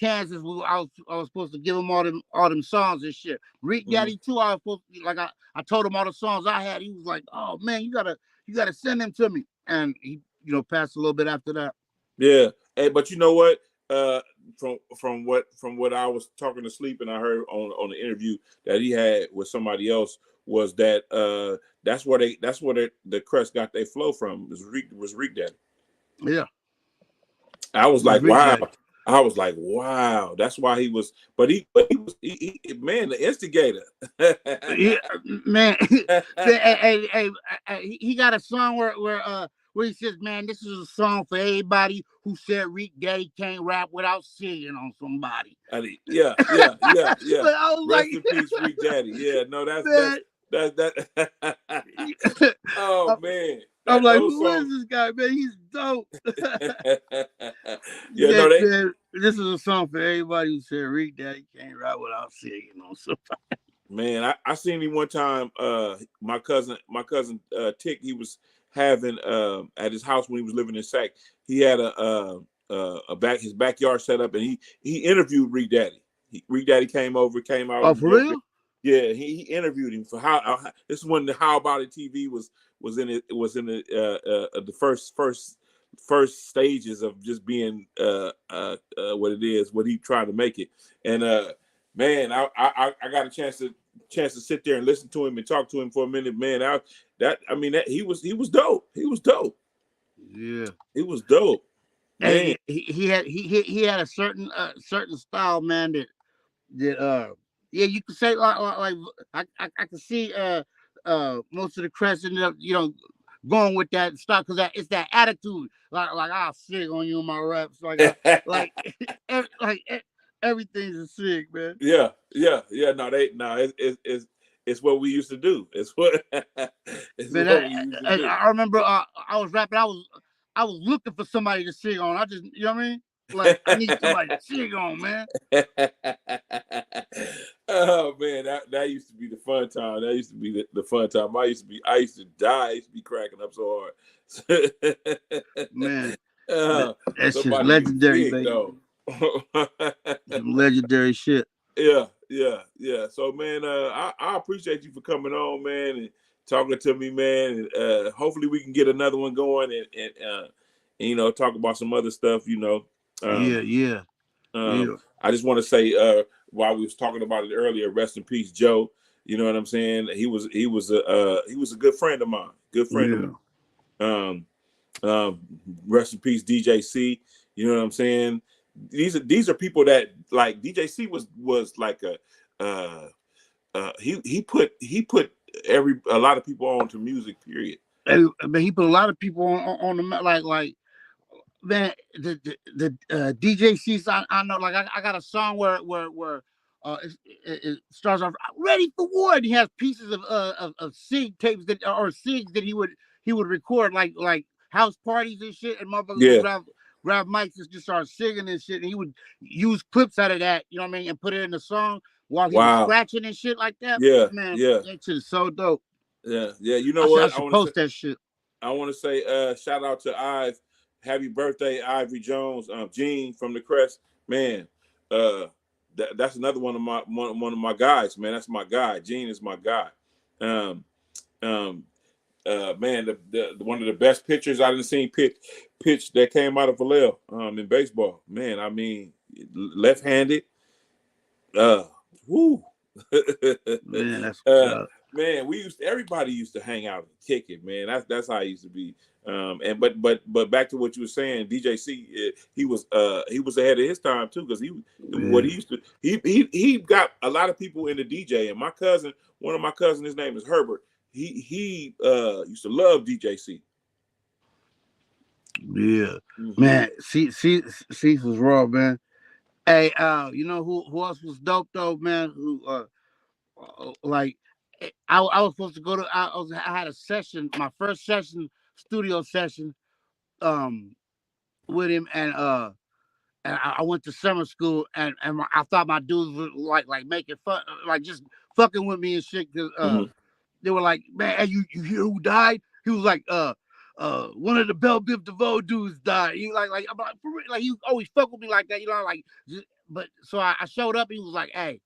Kansas, I was supposed to give him all them songs and shit. Reek Daddy too. I was supposed to, like I told him all the songs I had. He was like, oh man, you gotta send them to me. And he, you know, passed a little bit after that. Yeah. Hey, but you know what? From what I was talking to Sleep and I heard on the interview that he had with somebody else was that that's where the Crest got their flow from was Reek Daddy. Yeah. I was like, wow. Daddy. I was like, wow, that's why he was, but he was man, the instigator. Yeah, man. He got a song where he says, man, this is a song for everybody who said Reek Daddy can't rap without singing on somebody. Yeah. But I was Rest in peace, Reek Daddy. Yeah, no, that's oh man. I'm like, who is this guy, man? He's dope. Man, this is a song for everybody who said Reek Daddy can't rap without singing on somebody. Man, I seen him one time. My cousin Tick, he was having at his house when he was living in Sac. He had his backyard set up, and he interviewed Reek Daddy. Reek Daddy came out. Oh, for real? Yeah, he interviewed him for how this is when the How About It TV was in the first stages of just being what it is, what he tried to make it. And man, I got a chance to sit there and listen to him and talk to him for a minute, man. He was dope. He was dope. Yeah, he was dope. Man. And he had a certain style, man. That yeah, you could say like I can see most of the Crest ended up, you know, going with that style because it's that attitude. Like I'll sing on you in my raps. Like everything's a sig, man. Yeah. No, it's what we used to do. It's what we used to do. I remember I was rapping. I was looking for somebody to sing on. I just, you know what I mean? Like, I need somebody to sing on, man. Oh man, that used to be the fun time. That used to be the fun time. I used to die. I used to be cracking up so hard. Man, that's just legendary, baby. Some legendary shit. Yeah. So man, I appreciate you for coming on, man, and talking to me, man. And hopefully we can get another one going and you know, talk about some other stuff, you know. Yeah. I just want to say, while we was talking about it earlier, rest in peace, Joe. You know what I'm saying? He was a good friend of mine. Good friend of mine. Rest in peace, DJ C. You know what I'm saying? These are people that like DJC was like he put a lot of people on to music. Period. But he put a lot of people on the like man, the DJC I know, like I got a song where it starts off ready for war, and he has pieces of SIG tapes or SIGs that he would record like house parties and shit, and motherfuckers would grab mics and just start singing and shit, and he would use clips out of that, you know what I mean, and put it in the song while he was scratching and shit like that. Yeah, man, that shit is so dope. Yeah. You know what? I should post that shit. I want to say shout out to Ive. Happy birthday, Ivory Jones, Gene from the Crest, man. That's another one of my guys, man. That's my guy. Gene is my guy. Man, the one of the best pitchers I've seen pitch that came out of Vallejo in baseball. Man, I mean, left-handed. Woo. Man, that's man, everybody used to hang out and kick it, man. That's how it used to be. But back to what you were saying, DJC, he was ahead of his time too, because what he used to he got a lot of people into DJ. And one of my cousins, his name is Herbert. He used to love DJC. Yeah, man. See was raw, man. Hey, you know who else was dope though, man? Who like I was supposed to go to I had a session, my first studio session with him, and I went to summer school, and I thought my dudes were like making fun, like just fucking with me and shit, because they were like, man, you hear who died? He was like, one of the Belle Biv DeVoe dudes died. He like I'm like, for real? Like, he always fuck with me like that, you know, like. But so I showed up. He was like, hey,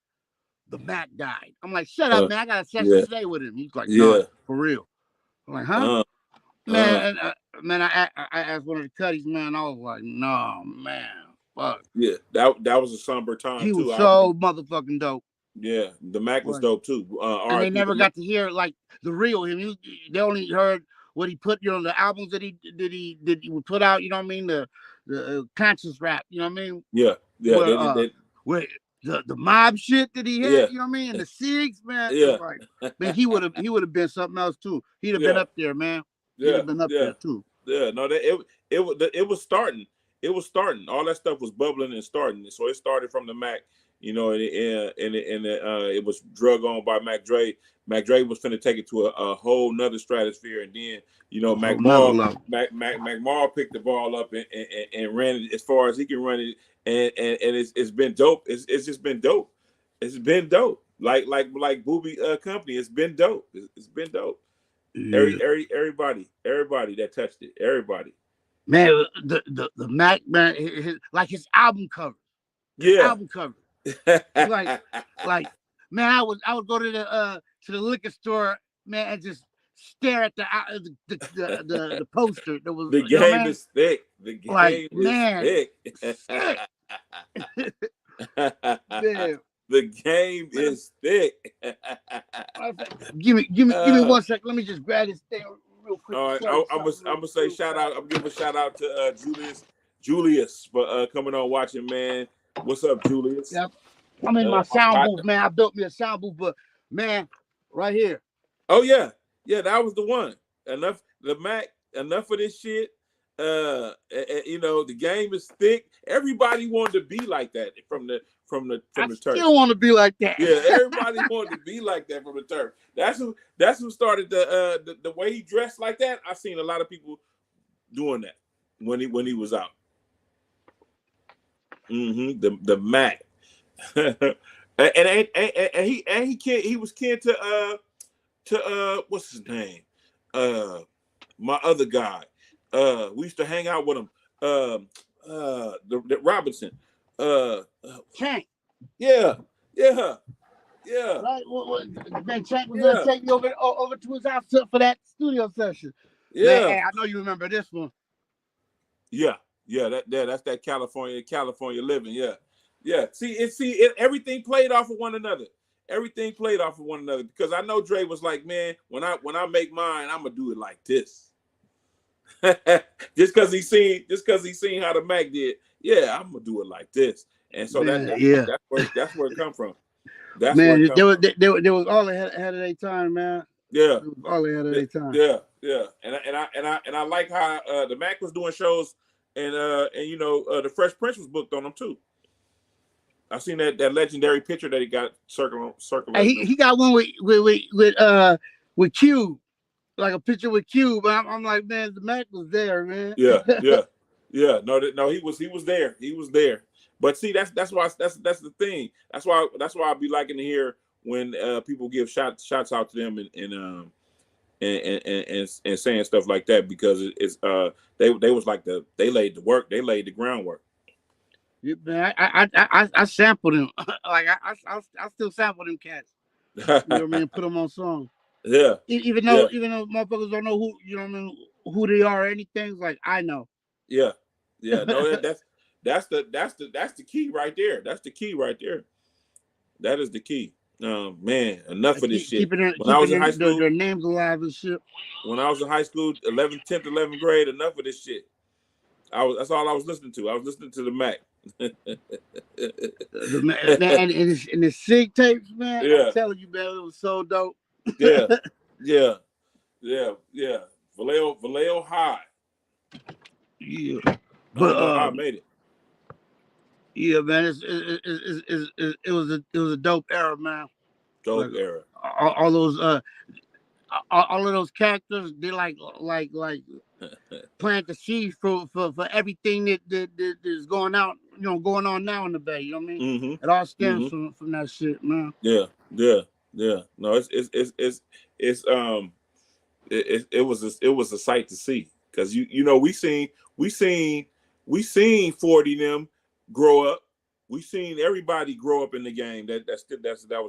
the Mac died. I'm like, shut up, man. I got a session today with him. He's like, no, for real. I'm like, huh? Man, man, I asked one of the cutties, man. I was like, no, man, fuck. Yeah, that was a somber time he too. He was so motherfucking dope. Yeah, the Mac was dope too. And they never got to hear like the real him. They only heard what he put, you know, the albums that he would put out. You know what I mean? The conscious rap. You know what I mean? Yeah. Where the mob shit that he had, you know what I mean? And the SIGs, man. Yeah. Like, man, he would have been something else too. He'd have been up there, man. He'd have been up there too. Yeah, no, it was starting. It was starting. All that stuff was bubbling and starting. So it started from the Mac, you know, and it was drug on by Mac Dre. Mac Dre was finna take it to a whole nother stratosphere, and then, you know, Mac Marl picked the ball up and ran it as far as he can run it, and it's been dope. It's just been dope. It's been dope. Like Booby Company. It's been dope. It's been dope. Yeah. Everybody that touched it. Everybody. Man, the Mac, man, his album cover. Album cover. like man, I would go to the liquor store, man, and just stare at the poster. That was, the game is thick. The game is thick. Man. The game is thick. Give me 1 second. Let me just grab this thing real quick. All right, I'm gonna say shout out. I'm gonna give a shout out to Julius for coming on watching, man. What's up, Julius? Yep. I'm in my sound booth, man. I built me a sound booth, but man, right here. Oh yeah, that was the one. Enough of this shit. You know, the game is thick. Everybody wanted to be like that from the turf. Still want to be like that. Yeah, everybody wanted to be like that from the turf. That's who started the way he dressed like that. I've seen a lot of people doing that when he was out. The Mac. and he was kin to what's his name? My other guy. We used to hang out with him. The Robinson. Tank. Yeah. Right. Man, Tank was gonna take me over to his house for that studio session. Yeah. Man, I know you remember this one. Yeah. That's that California living. Yeah. See, everything played off of one another. Everything played off of one another, because I know Dre was like, man, when I make mine, I'm gonna do it like this. just because he seen how the Mac did. Yeah, I'm gonna do it like this, and so man, that's where it come from. That's where it man, come from. they was all ahead of their time, man. Yeah, It was all ahead of their time. yeah, and I like how the Mac was doing shows, and the Fresh Prince was booked on them too. I seen that legendary picture that he got circulating. Hey, he got one with Cube, like a picture with Cube. I'm like, man, the Mac was there, man. Yeah. No, he was there. He was there. But see, that's why that's the thing. That's why I'd be liking to hear when people give shots out to them and saying stuff like that, because it's they was like they laid the work, they laid the groundwork. Yeah, man, I sampled him. Like I still sample them cats. You know what I mean? Put them on songs. Yeah. Even though motherfuckers don't know who, you know what I mean, who they are or anything, like I know. Yeah. No, that's the key right there. That's the key right there. That is the key. Man, enough of this shit. When I was in high school, their names alive and shit. When I was in high school, 10th, 11th grade, enough of this shit. That's all I was listening to. I was listening to the Mac. Man, and the SIG tapes, man. Yeah. I'm telling you, man, it was so dope. Yeah. Vallejo High. Yeah, but I made it. Yeah, man, it was a dope era, man. Dope era. All those all of those characters, they like plant the seed for everything that is going on now in the Bay. You know what I mean? Mm-hmm. It all stems from that shit, man. Yeah. No, it was a sight to see, because we seen 40 them grow up. We seen everybody grow up in the game that was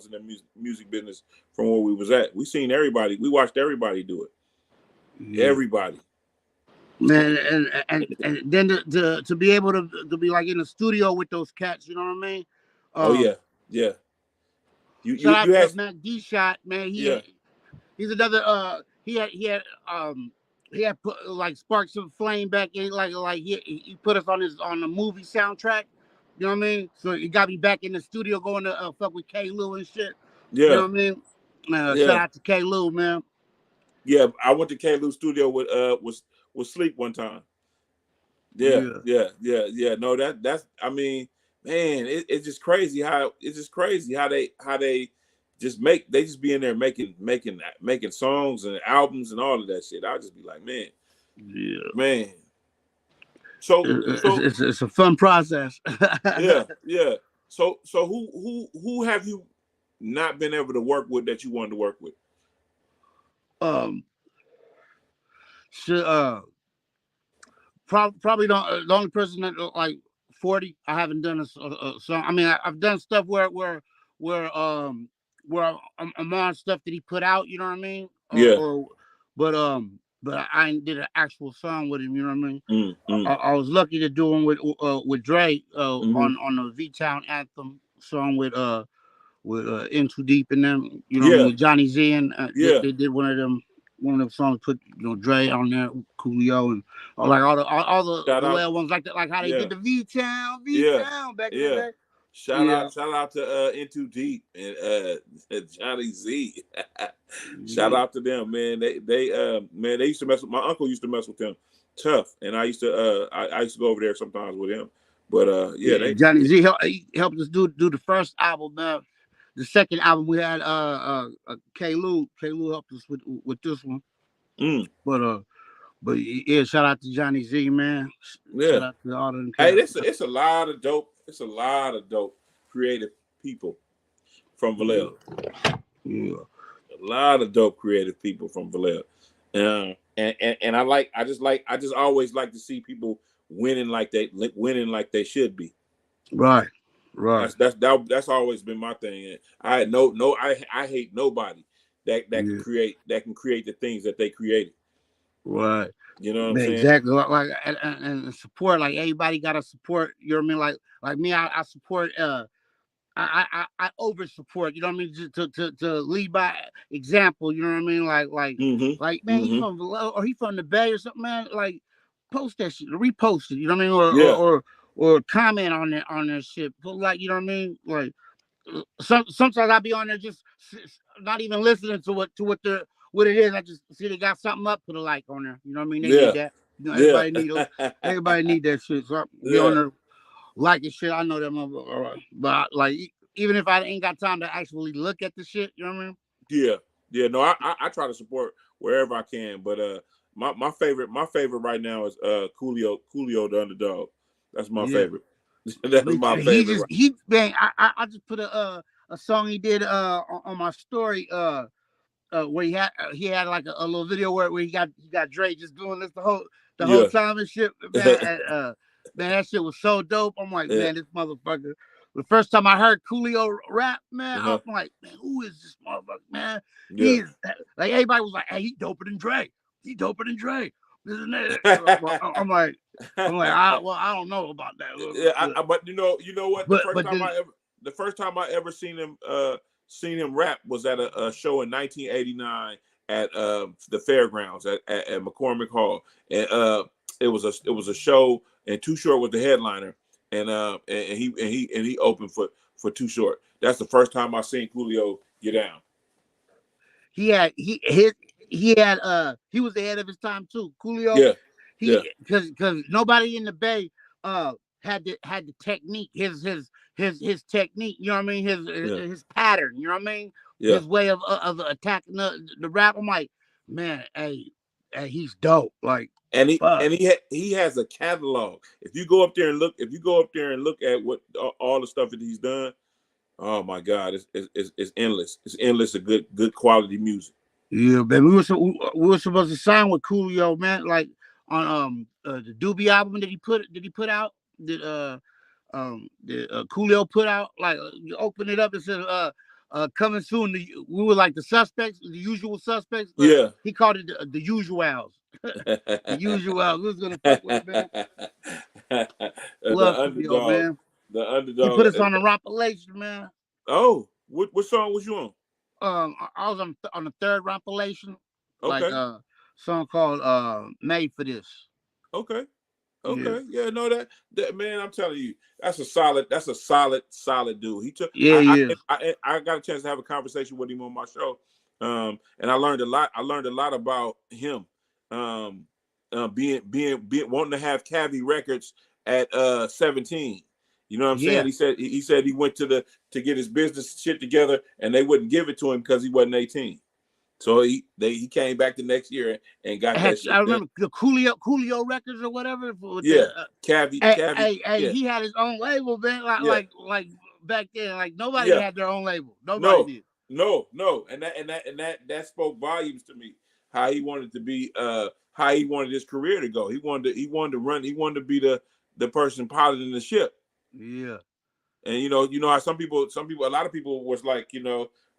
in the music business from where we was at. We seen everybody. We watched everybody do it. Yeah. Everybody. Man, and then to be able to be like in the studio with those cats, you know what I mean? Yeah. You had Mac D Shot, man. He's another. He had put like sparks of flame back in, like he put us on the movie soundtrack. You know what I mean? So he got me back in the studio going to fuck with K. Lou and shit. Yeah. You know what I mean? Shout out to K. Lou, man. Yeah, I went to K. Lou's studio with Sleep one time. Yeah. No, that's I mean, man, it's just crazy how they just be in there making songs and albums and all of that shit. I'll just be like, man. Yeah. Man. So it's a fun process. Yeah. So who have you not been able to work with that you wanted to work with? Probably the only person that like 40. I haven't done a song. I mean, I've done stuff where I'm on stuff that he put out. You know what I mean? But I ain't did an actual song with him. You know what I mean? I was lucky to do one with Dre on the V-Town anthem song with In Too Deep in them. You know what I mean? With Johnny Z and they did one of them songs, put Dre on there, Coolio, and like all the little ones like that, like how they did the V-Town back in the day. Shout out to In Too Deep and Johnny Z. Shout out to them, man. They used to mess with my uncle. Used to mess with them tough, and I used to go over there sometimes with him. But Johnny Z helped us do the first album, man. The second album we had K. Lou helped us with this one. But yeah, shout out to Johnny Z, man. Shout out to all of them. Hey, it's a lot of dope. It's a lot of dope creative people from Vallejo. Yeah. A lot of dope creative people from Vallejo. And I just always like to see people winning like they should be. Right. That's always been my thing. I hate nobody that can create the things that they created. Right. You know what I'm saying? Exactly. Like and support, like everybody gotta support, you know what I mean? Like me, I support I over support, you know what I mean? Just to lead by example, you know what I mean? Like man, he's from Vallejo or he from the Bay or something, man. Like post that shit, repost it. You know what I mean? Or comment on that shit. But like, you know what I mean? Like, sometimes I be on there just not even listening to what it is. I just see they got something up, put a like on there. You know what I mean? They need that. You know, everybody need that shit. So I be on there liking shit. I know that motherfucker. But like, even if I ain't got time to actually look at the shit, you know what I mean? Yeah. No, I try to support wherever I can. But my favorite right now is Coolio the Underdog. That's my favorite. That's my favorite. I just put a song he did on my story where he had like a little video where he got Dre just doing this the whole time and shit, man. Man, that shit was so dope. I'm like, man, this motherfucker. The first time I heard Coolio rap, man, I'm like, man, who is this motherfucker, man? He's like, everybody was like, hey, he doper than Dre. He doper than Dre. This and that. I'm like, I don't know about that. But you know what? The first time I ever seen him rap was at a show in 1989 at the fairgrounds at McCormick Hall, and it was a show, and Too Short was the headliner, and he opened for Too Short. That's the first time I seen Coolio get down. He was ahead of his time too. Coolio, because nobody in the Bay had the technique, his technique, you know what I mean, his pattern, you know what I mean, his way of attacking the rap. I'm like, man, hey, he's dope. Like, and he has a catalog. If you go up there and look at what all the stuff that he's done, oh my God, it's endless. It's endless of good quality music. Yeah, man. We were supposed to sign with Coolio, man. Like on the Doobie album that he put out. Coolio put out, like, you open it up and said coming soon. We were like the suspects, the usual suspects. He called it the usuals. The usuals. Who's gonna fuck with, man? Love Coolio, man. The Underdog. He put us on the Rompilation, man. Oh, what song was you on? I was on the third Rompilation. Okay. Like song called Made for This. Okay. Yeah, no, that man, I'm telling you, that's a solid dude. He took I got a chance to have a conversation with him on my show. And I learned a lot. I learned a lot about him. Being wanting to have Cavi Records at 17. You know what I'm saying? He said he went to get his business shit together, and they wouldn't give it to him because he wasn't 18. So he came back the next year and got that shit. I remember the Coolio Records or whatever. Cavi. Hey, he had his own label, man. Like back then, like nobody had their own label. Nobody did. No, and that spoke volumes to me. How he wanted to be, how he wanted his career to go. He wanted to run. He wanted to be the person piloting the ship. Yeah. And you know how some people, a lot of people was like,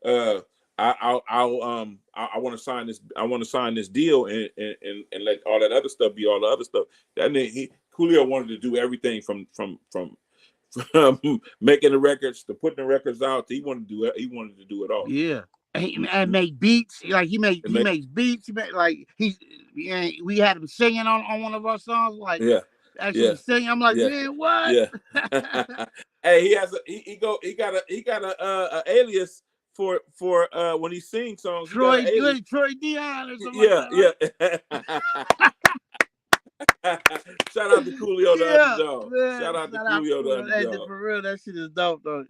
I want to sign this. I want to sign this deal and let all that other stuff be all the other stuff. That Coolio wanted to do everything from making the records to putting the records out. He wanted to do it all. Yeah. And make beats. Like he makes beats. He made, like we had him singing on one of our songs. Like actually singing. I'm like, man, what? Yeah. Hey, he got a alias for when he sings songs. Troy Dion or something. Yeah. Shout out to Coolio the Underdog. Shout out to Coolio the Underdog. For real, that shit is dope though.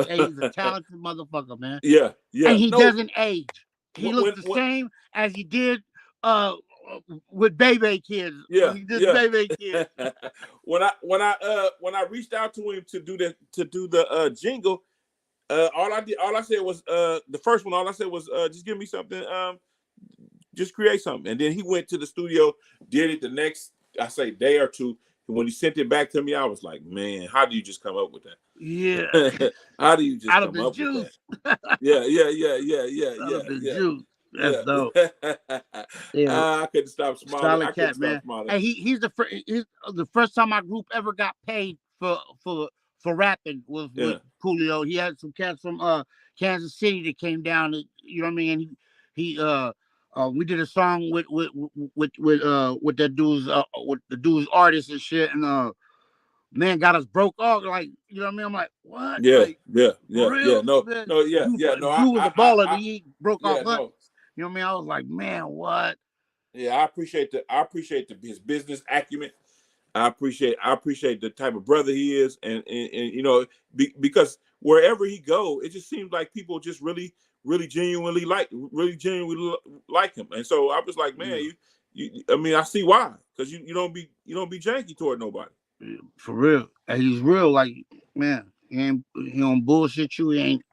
Hey, he's a talented motherfucker, man. Yeah. And he doesn't age. He looks the same as he did with Bebe Kids. Yeah. When he did Bebe Kids. when I reached out to him to do the jingle, all I said was the first one. All I said was just give me something. Just create something. And then he went to the studio, did it the next, I say, day or two. And when he sent it back to me, I was like, man, how do you just come up with that? Yeah. How do you just come up with that? Yeah. Juice. That's dope. I couldn't stop smiling. Solid cat, man. And he's the first time our group ever got paid for rapping was with Coolio. He had some cats from Kansas City that came down. You know what I mean? And he We did a song with that dude's with the dude's artist and shit, and man got us broke off. Like, you know what I mean? I'm like, what? Yeah, Like, yeah, for yeah, yeah. real? No, Man, no, yeah, dude, yeah. No, dude was a baller. I He broke off yeah, Hunt. no. You know what I mean? I was like, man, what? Yeah, I appreciate his business acumen. I appreciate the type of brother he is, and you know, because wherever he go, it just seems like people just really genuinely like him. And so I was like, man, I mean, I see why, because you don't be janky toward nobody. For real, and he's real. Like, man, he don't bullshit you. He ain't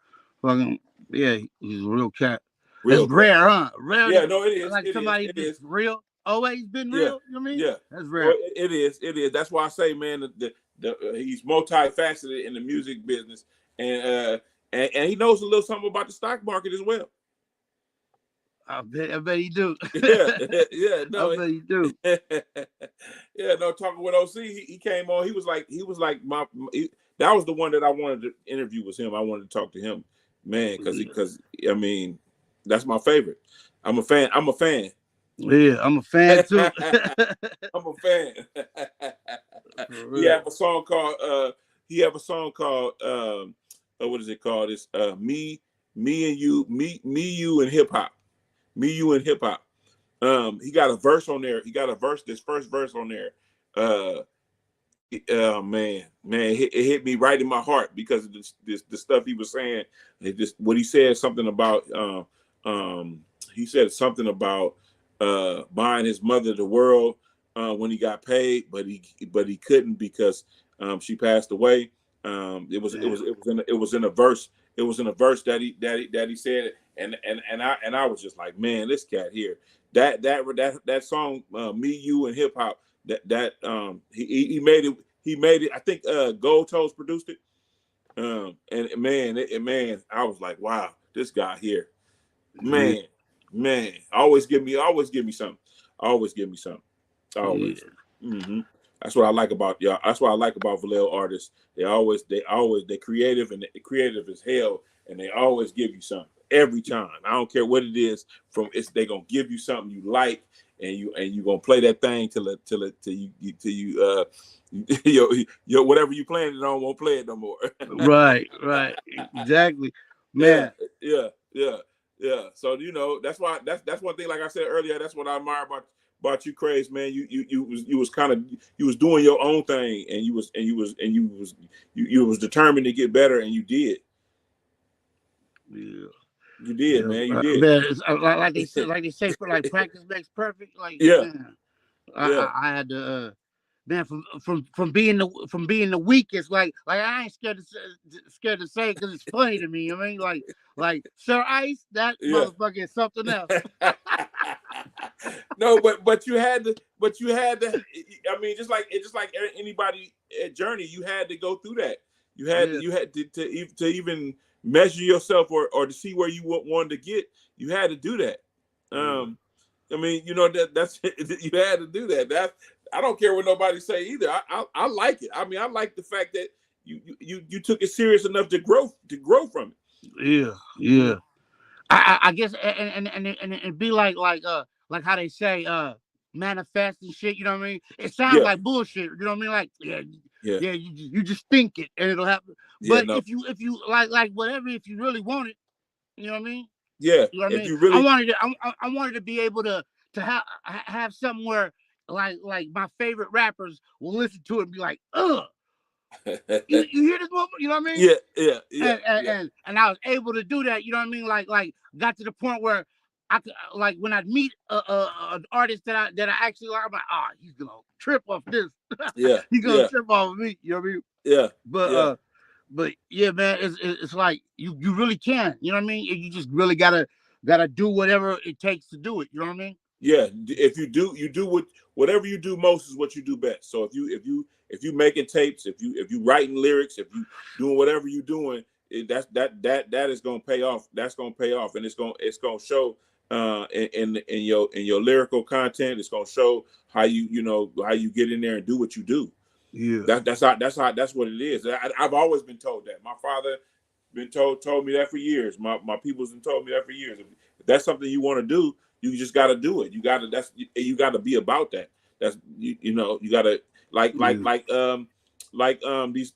fucking. Yeah, he's a real cat. It's Real cat. rare, huh? Rare Yeah, to no, it is. like It is. somebody It just is. real. Always been Yeah, real. You know what I mean? yeah. That's Well, rare. it is. It is. That's why I say, man, he's multifaceted in the music business, and he knows a little something about the stock market as well. I bet he do. Yeah, yeah, no, I bet he do. Yeah, no. Talking with OC, he came on. He was like that was the one that I wanted to interview was him. I wanted to talk to him, man, because I mean, that's my favorite. I'm a fan. Yeah, I'm a fan too. I'm a fan. He have a song called what is it called? It's me and you, you and hip hop. Me, you and hip hop. He got a verse on there. This first verse on there. Man, it hit me right in my heart because of the stuff he was saying. What he said something about. He said something about buying his mother the world when he got paid, but he couldn't because she passed away. It was in a verse. It was in a verse that he said it, and I was just like, man, this cat here, that song, me, you, and hip hop. He made it. I think Gold Toast produced it. And man, I was like, wow, this guy here, man, always give me something. Always. Mm-hmm. That's what I like about y'all. That's what I like about Vallejo artists. They creative, and they creative as hell, and they always give you something every time. I don't care what it is. They gonna give you something you like, and you gonna play that thing till your whatever you playing it on won't play it no more. Right, exactly, man. Yeah. So that's why that's one thing. Like I said earlier, that's what I admire about you, Craze, man. You was doing your own thing, and you was determined to get better, and you did. Yeah. You did, man. You did. Man, it's, like they say, for like practice makes perfect. Like, man, I had to. Man, from being the weakest, like I ain't scared to say it because it's funny to me. I mean, like Sir Ice, that motherfucker is something else. No, but you had to. I mean, just like anybody at Journey, you had to go through that. You had to even measure yourself or to see where you wanted to get. You had to do that. I mean, that's you had to do that. I don't care what nobody say either. I like it. I mean, I like the fact that you took it serious enough to grow from it. Yeah. I guess and it be like how they say manifest and shit. You know what I mean? It sounds like bullshit. You know what I mean? Like you just think it and it'll happen. But if you like whatever, if you really want it, you know what I mean? Yeah. You know what I mean? You really... I wanted to be able to have something where like my favorite rappers will listen to it and be like, ugh. You hear this moment? You know what I mean? Yeah. And I was able to do that. You know what I mean? Like got to the point where I could, like, when I meet an artist that I actually like, I'm like, he's gonna trip off this. Yeah, he's gonna trip off of me. You know what I mean? Yeah. But yeah, man, it's like you really can. You know what I mean? You just really gotta do whatever it takes to do it. You know what I mean? Yeah. If you do whatever you do most is what you do best. So if you making tapes, if you writing lyrics, if you doing whatever you doing, that is gonna pay off. That's gonna pay off, and it's gonna show in your lyrical content. It's gonna show how you get in there and do what you do. Yeah, that's what it is. I've always been told that. My father told me that for years. My people's been told me that for years. If that's something you want to do, You just got to do it. You got to be about that. That's you know, you got to like these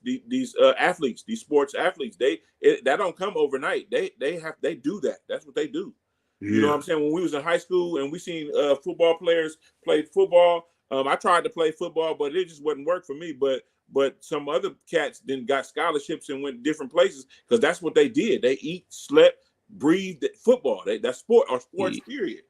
athletes, these sports athletes. That don't come overnight. They do that. That's what they do. You know what I'm saying? When we was in high school and we seen football players play football, I tried to play football, but it just wouldn't work for me. But some other cats then got scholarships and went different places because that's what they did. They eat, slept, breathed football. That's sport or sports period.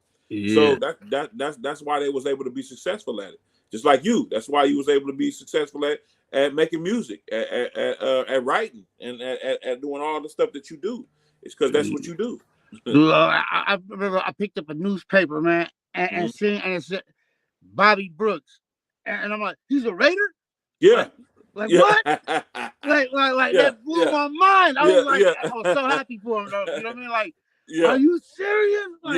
So that's why they was able to be successful at it. Just like you, that's why you was able to be successful at making music, at writing, and at doing all the stuff that you do. It's because that's what you do. I remember I picked up a newspaper, man, and seen, and it said Bobby Brooks, and I'm like, he's a Raider? Yeah. Like what? like that blew my mind. I was like, I was so happy for him, though. You know what I mean? Like, are you serious? Like,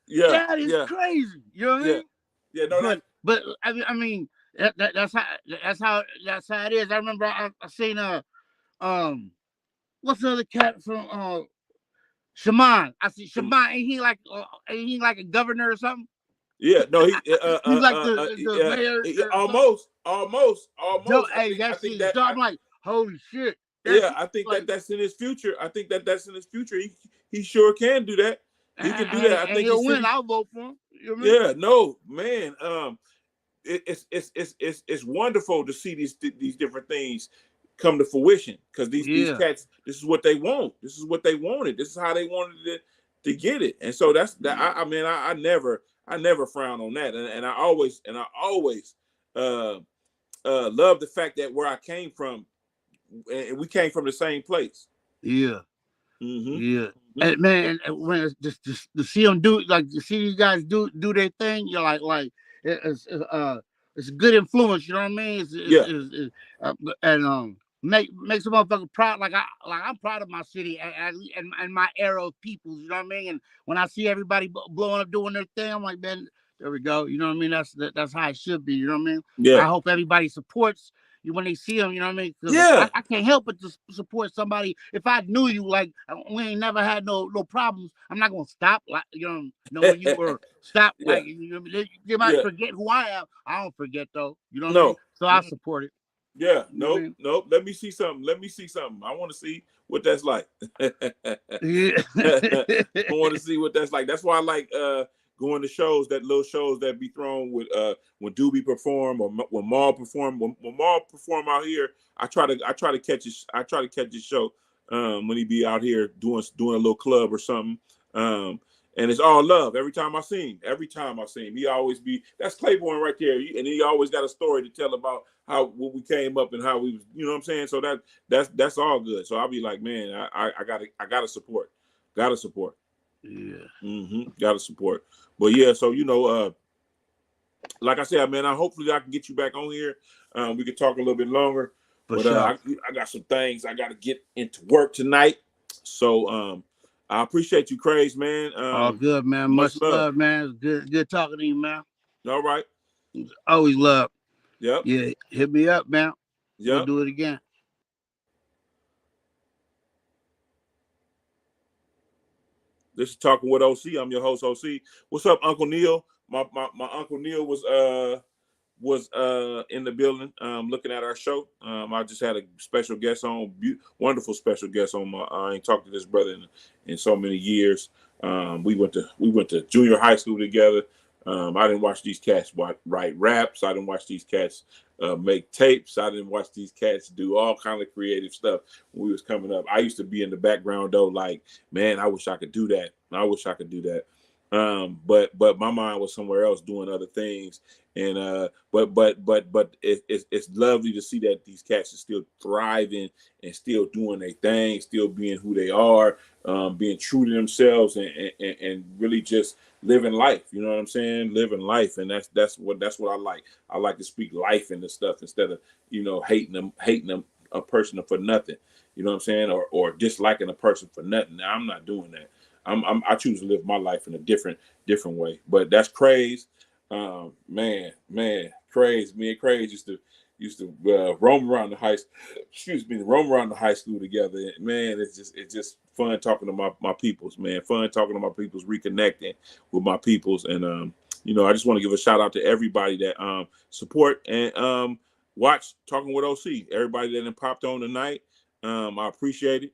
that is crazy. You know what I mean? Yeah, no, but I mean that's how it is. I remember I seen what's the other cat from Shaman? I see Shaman. Ain't he like a governor or something? Yeah, no, he's like the mayor. Almost. Hey, I'm like, holy shit. I think that's in his future. I think that's in his future. He sure can do that. He can do that. I think he'll win. I'll vote for him. You know what I mean? Yeah, no, man. It's wonderful to see these different things come to fruition because these cats, this is what they want. This is what they wanted. This is how they wanted to get it. And so that's that. I mean, I never frown on that, and I always love the fact that where I came from, and we came from the same place. Yeah. And man, when it's just to see them do, like, to see these guys do their thing, you're like it's a good influence. You know what I mean? And makes a motherfucker proud. Like I'm proud of my city and my era of peoples. You know what I mean? And when I see everybody blowing up doing their thing, I'm like, man, there we go. You know what I mean? That's how it should be. You know what I mean? Yeah. I hope everybody supports you when they see them. You know what I mean? I can't help but to support somebody. If I knew you, like, we ain't never had no problems, I'm not gonna stop, like, you know, knowing you, or stop like you might forget who I am. I don't forget though. You know what I mean? So I support it. Yeah, nope. Let me see something. I want to see what that's like. I want to see what that's like. That's why I like going to shows, little shows that be thrown with when Doobie perform or when Maul perform. When Maul perform out here, I try to catch his show when he be out here doing a little club or something. And it's all love. Every time I see him, he always be, that's Claiborne right there. And he always got a story to tell about when we came up and how we was, you know what I'm saying? So that's all good. So I'll be like, man, I gotta support. Gotta support. Yeah. Gotta support. But yeah, so like I said, man, hopefully I can get you back on here. We can talk a little bit longer. Sure. I got some things I gotta get into work tonight. So I appreciate you, Craze, man. All good, man. Much love, man. It's good talking to you, man. All right. Always love. Yep. Yeah, hit me up, man. Yep. We'll do it again. This is Talking with OC. I'm your host, OC. What's up, Uncle Neil? My Uncle Neil was in the building looking at our show. I just had a special guest on, wonderful special guest on. I ain't talked to this brother in so many years. We went to junior high school together. I didn't watch these cats write raps. I didn't watch these cats make tapes. I didn't watch these cats do all kind of creative stuff when we was coming up. I used to be in the background though, like, man, I wish I could do that. But my mind was somewhere else doing other things. And but it's lovely to see that these cats are still thriving and still doing their thing, still being who they are, being true to themselves and really just living life. You know what I'm saying? Living life. And that's what I like. I like to speak life into stuff instead of, hating them a person for nothing. You know what I'm saying? Or disliking a person for nothing. Now, I'm not doing that. I choose to live my life in a different way. But that's Craze. Man, Craze. Me and Craze used to roam around the high school together. Man, it's just fun talking to my peoples, man. Fun talking to my peoples, reconnecting with my peoples. And, you know, I just want to give a shout out to everybody that support and watch Talking with OC. Everybody that popped on tonight, I appreciate it.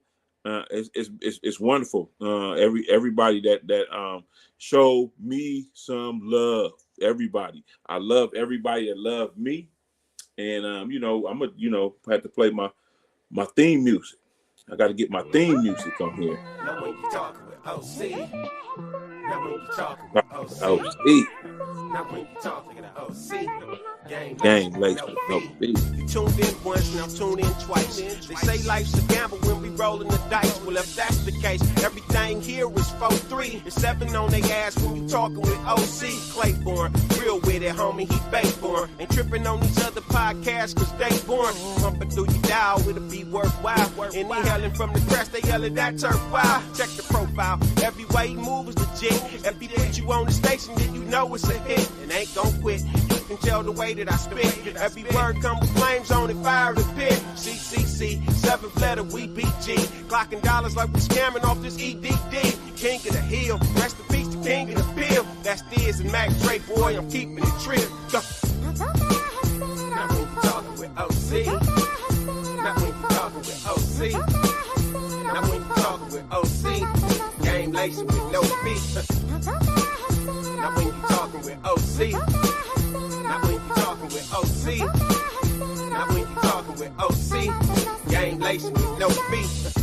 It's wonderful. Everybody that showed me some love. Everybody, I love everybody that loved me. And you know, I'm have to play my theme music. I got to get my theme music on here. Now when you talking with OC. Now when you talking with OC. Now when you talking with OC. Game laced with no beat. You tuned in once, now tune in twice. They say life's a gamble when we rolling the dice. Well, if that's the case, everything here is 4-3 and 7 on their ass when you talking with OC. Claiborne, real with it, homie, he Bayborn. Ain't tripping on these other podcasts cause they born. Pumping through your dial, it'll be worthwhile. And they yelling from the crest, they yelling that turf wild. Check the profile, every way he moves is legit. If he put you on the station, then you know it's a hit. And ain't gon' quit. You can tell the way that I spit. Every word come with flames on it, fire the pit. CCC, 7th letter, we BG. Clocking dollars like we scamming off this EDD. King of the hill, rest in peace, the king of the pill. That's Diz and Mac Dre, boy, I'm keeping it trill. Go. Now when you talking with OC. Now when you talking with OC. Now when you talking with OC. Game lacing with no feet. Now when you talking with OC. Now when you talking with OC. Now when you talking with OC. Game lacing with no feet.